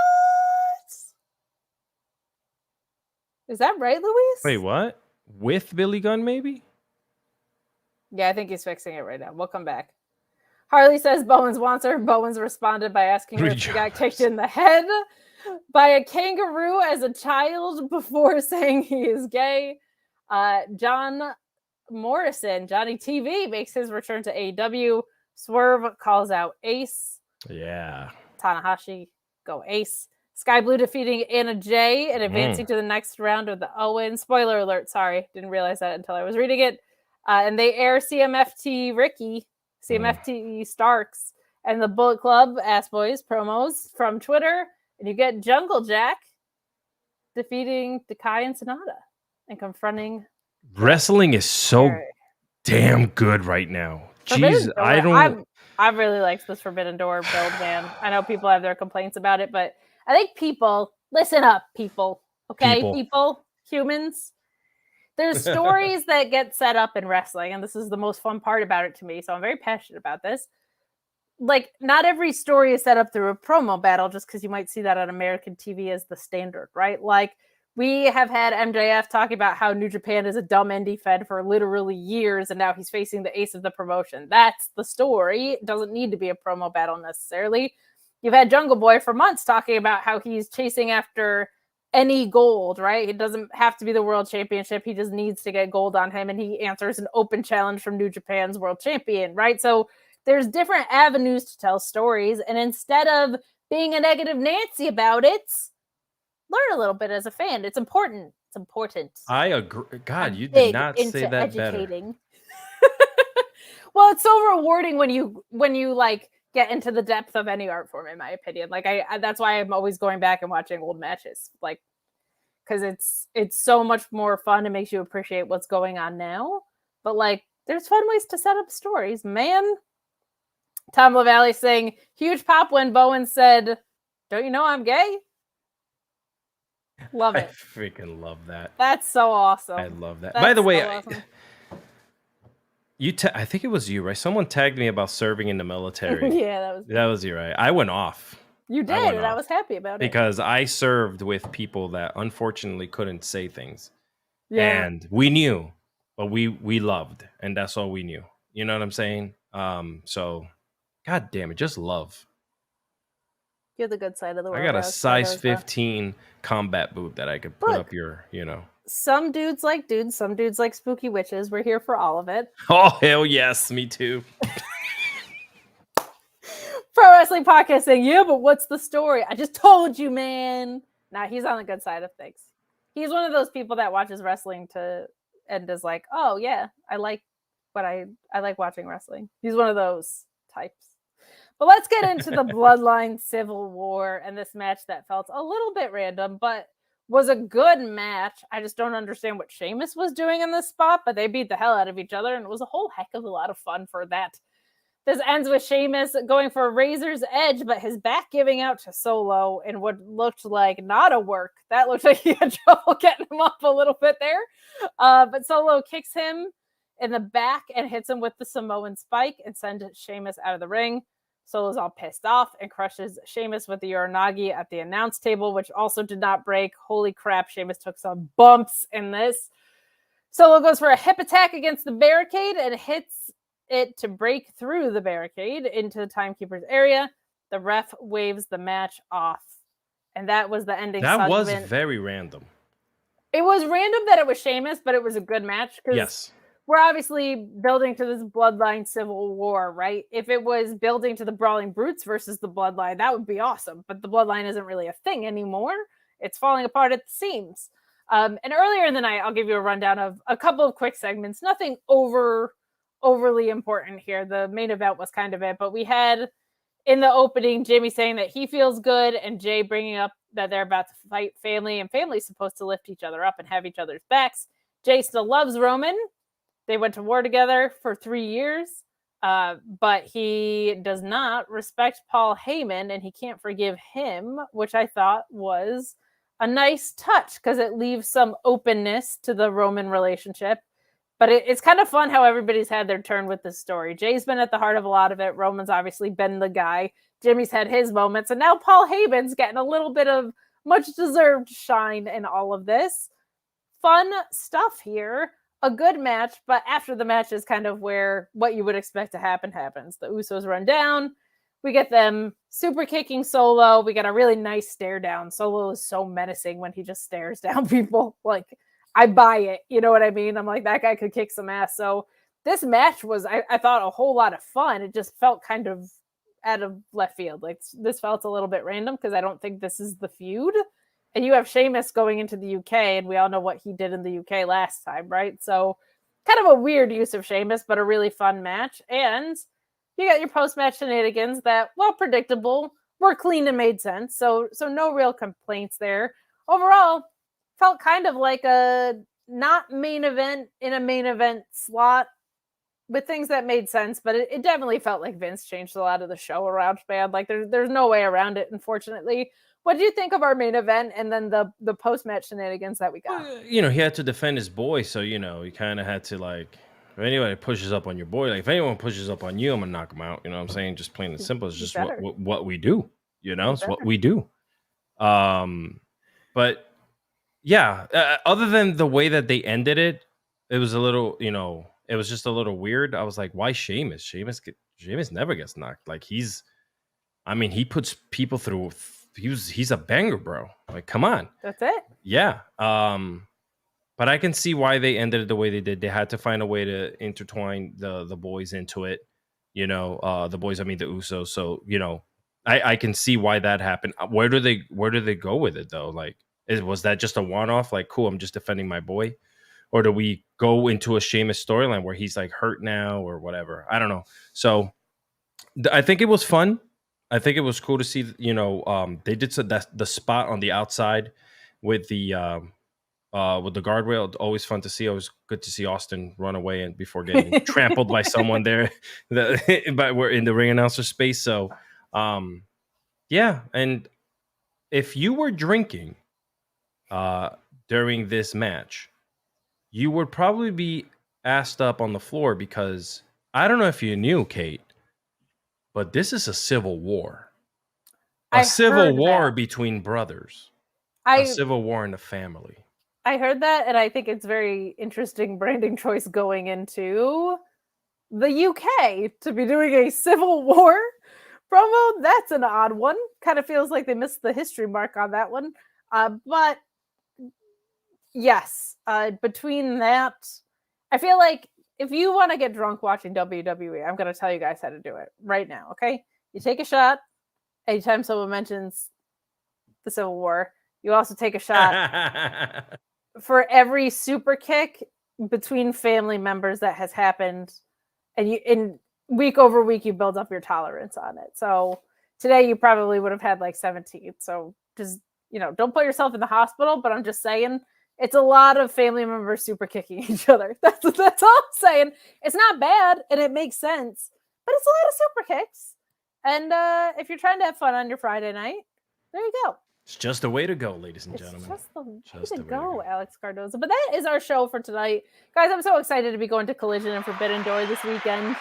Is that right, Luis? Wait, what? With Billy Gunn, maybe? Yeah, I think he's fixing it right now. We'll come back. Harley says Bowens wants her. Bowens responded by asking her if she got kicked in the head by a kangaroo as a child before saying he is gay. John Morrison, Johnny TV, makes his return to AEW. Swerve calls out Ace. Yeah. Tanahashi, go Ace. Sky Blue defeating Anna Jay and advancing to the next round of the Owen. Spoiler alert, sorry. Didn't realize that until I was reading it. And they air CMFT Ricky, CMFT Starks, and the Bullet Club Ass Boys promos from Twitter. And you get Jungle Jack defeating Dakai and Sonata and confronting. Wrestling is so damn good right now. Jeez, I really liked this Forbidden Door build, man. I know people have their complaints about it, but I think people, listen up, people. Okay, people humans. There's stories that get set up in wrestling, and this is the most fun part about it to me, so I'm very passionate about this. Like, not every story is set up through a promo battle just because you might see that on American TV as the standard, right? Like, we have had MJF talking about how New Japan is a dumb indie fed for literally years, and now he's facing the ace of the promotion. That's the story. It doesn't need to be a promo battle necessarily. You've had Jungle Boy for months talking about how he's chasing after any gold, right? It doesn't have to be the world championship. He just needs to get gold on him, and he answers an open challenge from New Japan's world champion, right? So there's different avenues to tell stories, and instead of being a negative Nancy about it, learn a little bit as a fan. It's important. It's important. I agree. God, you did not say that educating. Better. Well, it's so rewarding when you like get into the depth of any art form, in my opinion. Like I that's why I'm always going back and watching old matches, like, because it's so much more fun. It makes you appreciate what's going on now. But like, there's fun ways to set up stories, man. Tom LaValle saying huge pop when Bowen said, "Don't you know I'm gay?" Love it. I freaking love that. That's so awesome. I love that. That's By the way, awesome. I think it was you, right? Someone tagged me about serving in the military. Yeah, that was you, right? I went off. You did, and I was happy about it. Because I served with people that unfortunately couldn't say things. Yeah. And we knew, but we loved, and that's all we knew. You know what I'm saying? So, God damn it, just love. You're the good side of the world. I got a size 15 combat boot that I could put up your, Some dudes like dudes, some dudes like spooky witches. We're here for all of it. Oh, hell yes, me too. Pro Wrestling Podcast saying, yeah, but what's the story? I just told you, man. Nah, he's on the good side of things. He's one of those people that watches wrestling and is like, oh yeah, I like watching wrestling. He's one of those types. But let's get into the Bloodline Civil War and this match that felt a little bit random, but was a good match. I just don't understand what Sheamus was doing in this spot, but they beat the hell out of each other, and it was a whole heck of a lot of fun for that. This ends with Sheamus going for a razor's edge, but his back giving out to Solo in what looked like not a work. That looked like he had trouble getting him up a little bit there. But Solo kicks him in the back and hits him with the Samoan spike and sends Sheamus out of the ring. Solo's all pissed off and crushes Sheamus with the Uranagi at the announce table, which also did not break. Holy crap, Sheamus took some bumps in this. Solo goes for a hip attack against the barricade and hits it to break through the barricade into the timekeeper's area. The ref waves the match off. And that was the ending. That was very random. It was random that it was Sheamus, but it was a good match. Yes. we're obviously building to this Bloodline Civil War, right? If it was building to the Brawling Brutes versus the Bloodline, that would be awesome. But the Bloodline isn't really a thing anymore. It's falling apart at the seams. And earlier in the night, I'll give you a rundown of a couple of quick segments. Nothing overly important here. The main event was kind of it, but we had in the opening, Jamie saying that he feels good, and Jay bringing up that they're about to fight family, and family's supposed to lift each other up and have each other's backs. Jay still loves Roman. They went to war together for 3 years, but he does not respect Paul Heyman, and he can't forgive him, which I thought was a nice touch because it leaves some openness to the Roman relationship. But it's kind of fun how everybody's had their turn with this story. Jay's been at the heart of a lot of it. Roman's obviously been the guy. Jimmy's had his moments. And now Paul Heyman's getting a little bit of much-deserved shine in all of this. Fun stuff here. A good match, but after the match is kind of where what you would expect to happen happens. The Usos run down. We get them super kicking Solo. We get a really nice stare down. Solo is so menacing when he just stares down people. Like, I buy it. You know what I mean? I'm like, that guy could kick some ass. So this match was, I thought, a whole lot of fun. It just felt kind of out of left field. Like, this felt a little bit random because I don't think this is the feud. And you have Sheamus going into the UK, and we all know what he did in the UK last time, right? So kind of a weird use of Sheamus, but a really fun match. And you got your post-match shenanigans that, well, predictable, were clean and made sense. So no real complaints there. Overall, felt kind of like a not main event in a main event slot with things that made sense, but it definitely felt like Vince changed a lot of the show around, man. Like there's no way around it, unfortunately. What do you think of our main event and then the post-match shenanigans that we got? Well, he had to defend his boy, so he kind of had to, like, if anybody pushes up on your boy, like if anyone pushes up on you, I'm gonna knock him out. You know what I'm saying? Just plain and simple. It's just what we do. It's what we do. But yeah, other than the way that they ended it, it was a little, it was just a little weird. I was like, why Sheamus? Sheamus never gets knocked. Like he puts people through. He's a banger, bro. Like, come on. That's it. Yeah. But I can see why they ended it the way they did. They had to find a way to intertwine the boys into it. The boys, I mean the Usos. So, I can see why that happened. Where do they go with it though? Like, was that just a one-off? Like, cool, I'm just defending my boy. Or do we go into a Sheamus storyline where he's like hurt now or whatever? I don't know. So I think it was fun. I think it was cool to see, they did the spot on the outside with the guardrail. Always fun to see. Always good to see Austin run away and before getting trampled by someone there. But we're in the ring announcer space. So, yeah. And if you were drinking during this match, you would probably be assed up on the floor because I don't know if you knew, Kate, but this is a civil war. A civil war between brothers. A civil war in the family. I heard that, and I think it's very interesting branding choice going into the UK to be doing a civil war promo. That's an odd one. Kind of feels like they missed the history mark on that one. But yes, between that, I feel like if you want to get drunk watching WWE, I'm going to tell you guys how to do it right now, okay? You take a shot anytime someone mentions the Civil War. You also take a shot for every super kick between family members that has happened. And in week over week, you build up your tolerance on it. So today you probably would have had like 17. So just, don't put yourself in the hospital, but I'm just saying, it's a lot of family members super kicking each other. That's all I'm saying. It's not bad, and it makes sense, but it's a lot of super kicks. And if you're trying to have fun on your Friday night, there you go. It's just the way to go, ladies and gentlemen. Just the way to go, Alex Cardoza. But that is our show for tonight. Guys, I'm so excited to be going to Collision and Forbidden Door this weekend.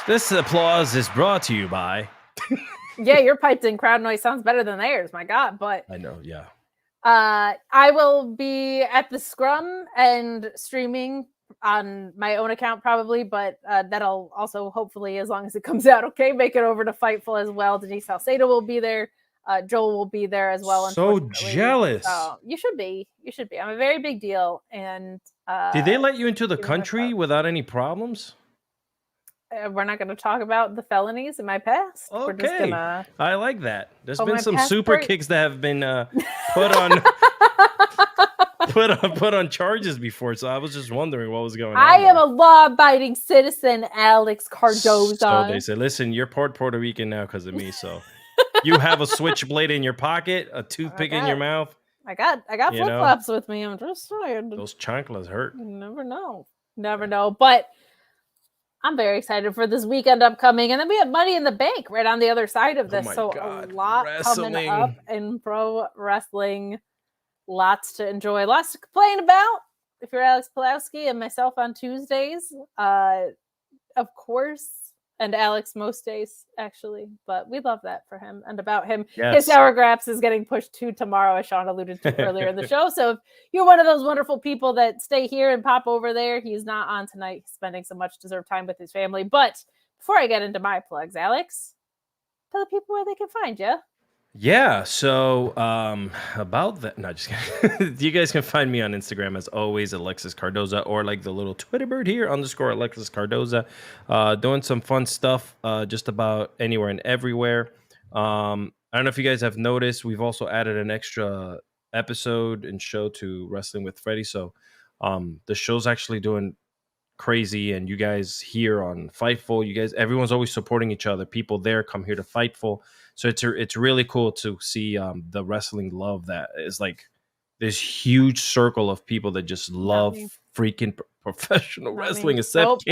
This applause is brought to you by... Yeah, your piped-in crowd noise sounds better than theirs, my God. But I know, yeah. I will be at the Scrum and streaming on my own account probably, but that'll also hopefully, as long as it comes out, okay, make it over to Fightful as well. Denise Salcedo will be there. Joel will be there as well. So jealous. You should be. I'm a very big deal, and Did they let you into the give me a country thought. without any problems? We're not going to talk about the felonies in my past. We're just Okay, gonna. I like that. There's Oh, been my some super passport- kicks that have been put on put on charges before, so I was just wondering what was going on. I am there. a law-abiding citizen, Alex Cardoza. So they said, "Listen, you're Puerto Rican now because of me. So you have a switchblade in your pocket, a toothpick in your mouth. I got You know? flip-flops with me. I'm just saying. Those chanclas hurt." You never know. Never know. But I'm very excited for this weekend upcoming. And then we have Money in the Bank right on the other side of this. my So God, a lot coming wrestling. up in pro wrestling. Lots to enjoy. Lots to complain about. If you're Alex Pulowski and myself on Tuesdays, of course. And Alex most days, actually. But we love that for him and about him. Yes. His Sour Graps is getting pushed to tomorrow, as Sean alluded to earlier in the show. So if you're one of those wonderful people that stay here and pop over there, he's not on tonight. He's spending some much deserved time with his family. But before I get into my plugs, Alex, tell the people where they can find you. Yeah, so about that, no, just kidding. You guys can find me on Instagram as always, Alexis Cardoza, or like the little Twitter bird here, _ Alexis Cardoza, doing some fun stuff just about anywhere and everywhere. I don't know if you guys have noticed, we've also added an extra episode and show to Wrestling with Freddie. So the show's actually doing crazy, and you guys here on Fightful, everyone's always supporting each other. People there come here to Fightful. So it's really cool to see the wrestling love that is like this huge circle of people that just love freaking professional wrestling. Except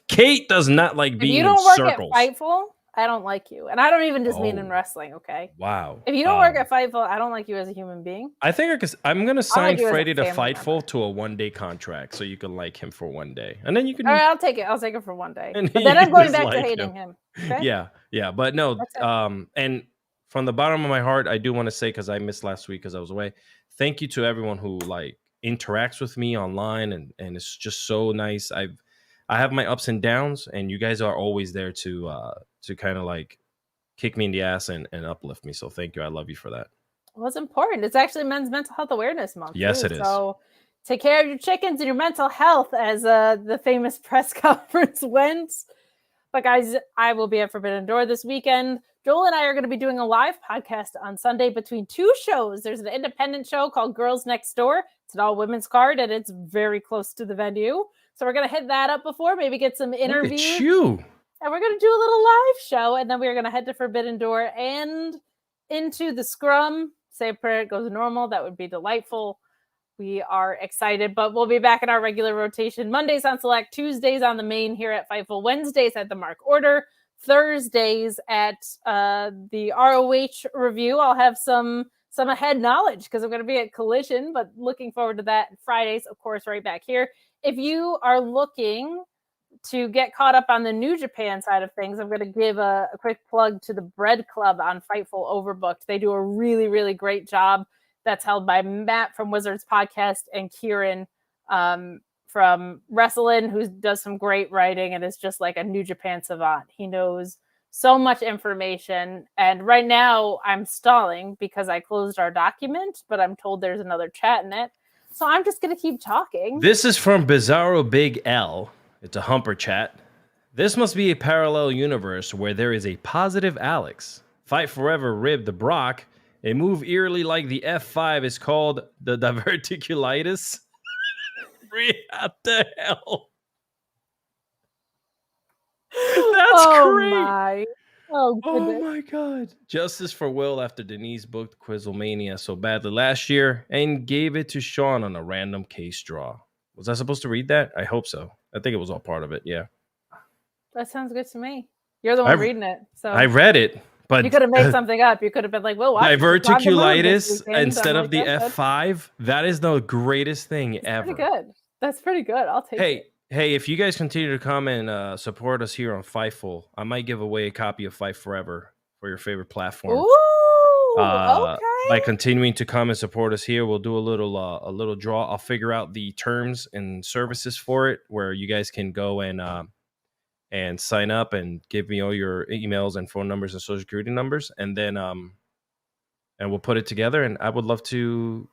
Kate does not like being in circles. If you don't work at Fightful, I don't like you. And I don't even just mean in wrestling, okay? Wow. If you don't work at Fightful, I don't like you as a human being. I think I'm going to sign Freddie to Fightful to a 1-day contract so you can like him for 1 day. And then you can... All right, I'll take it. I'll take it for 1 day. But then I'm going back to hating him. Okay? Yeah. But no, and from the bottom of my heart, I do want to say, because I missed last week because I was away, thank you to everyone who like interacts with me online, and it's just so nice. I have my ups and downs, and you guys are always there to kind of like kick me in the ass and uplift me. So thank you. I love you for that. Well, it's important. It's actually Men's Mental Health Awareness Month. Yes, it is. So take care of your chickens and your mental health, as the famous press conference went. But guys, I will be at Forbidden Door this weekend. Joel and I are going to be doing a live podcast on Sunday between 2 shows. There's an independent show called Girls Next Door. It's an all-women's card, and it's very close to the venue. So we're going to hit that up before, maybe get some interviews. Look at you. And we're going to do a little live show, and then we're going to head to Forbidden Door and into the scrum. Say a prayer, it goes normal. That would be delightful. We are excited, but we'll be back in our regular rotation. Mondays on Select, Tuesdays on the main here at Fightful, Wednesdays at the Mark Order, Thursdays at the ROH review. I'll have some ahead knowledge because I'm going to be at Collision, but looking forward to that. Fridays, of course, right back here. If you are looking to get caught up on the New Japan side of things, I'm going to give a quick plug to the Bread Club on Fightful Overbooked. They do a really, really great job. That's held by Matt from Wizards Podcast and Kieran from Wrestling, who does some great writing and is just like a New Japan savant. He knows so much information. And right now I'm stalling because I closed our document, but I'm told there's another chat in it. So I'm just going to keep talking. This is from Bizarro Big L. It's a humper chat. This must be a parallel universe where there is a positive Alex. Fight Forever ribbed the Brock. A move eerily like the F5 is called the diverticulitis. What the hell? That's great. Oh my God. Justice for Will after Denise booked Quizlemania so badly last year and gave it to Sean on a random case draw. Was I supposed to read that? I hope so. I think it was all part of it. Yeah. That sounds good to me. You're the one reading it. So I read it. But you could have made something up. You could have been like, "Well, diverticulitis instead of the F5." That is the greatest thing ever. Pretty good. That's pretty good. I'll take it. Hey, if you guys continue to come and support us here on Fightful, I might give away a copy of Fight Forever for your favorite platform. Ooh, okay. By continuing to come and support us here, we'll do a little draw. I'll figure out the terms and services for it, where you guys can go and sign up and give me all your emails and phone numbers and social security numbers. And then, and we'll put it together. And I would love to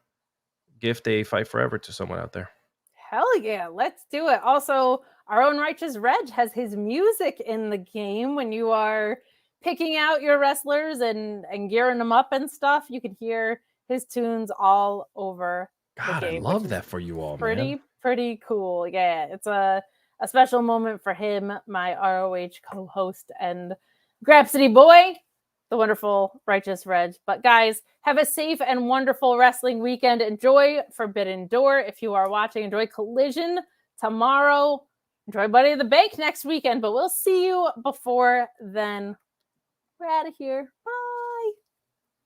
gift a Fight Forever to someone out there. Hell yeah, let's do it. Also, our own Righteous Reg has his music in the game when you are picking out your wrestlers and gearing them up and stuff. You can hear his tunes all over God, the I game. love that for you all, Pretty, man. pretty cool. Yeah, it's a special moment for him, my ROH co-host and Grapsity boy, the wonderful Righteous Reg. But guys, have a safe and wonderful wrestling weekend. Enjoy Forbidden Door if you are watching. Enjoy Collision tomorrow. Enjoy Money in the Bank next weekend. But we'll see you before then. We're out of here. Bye.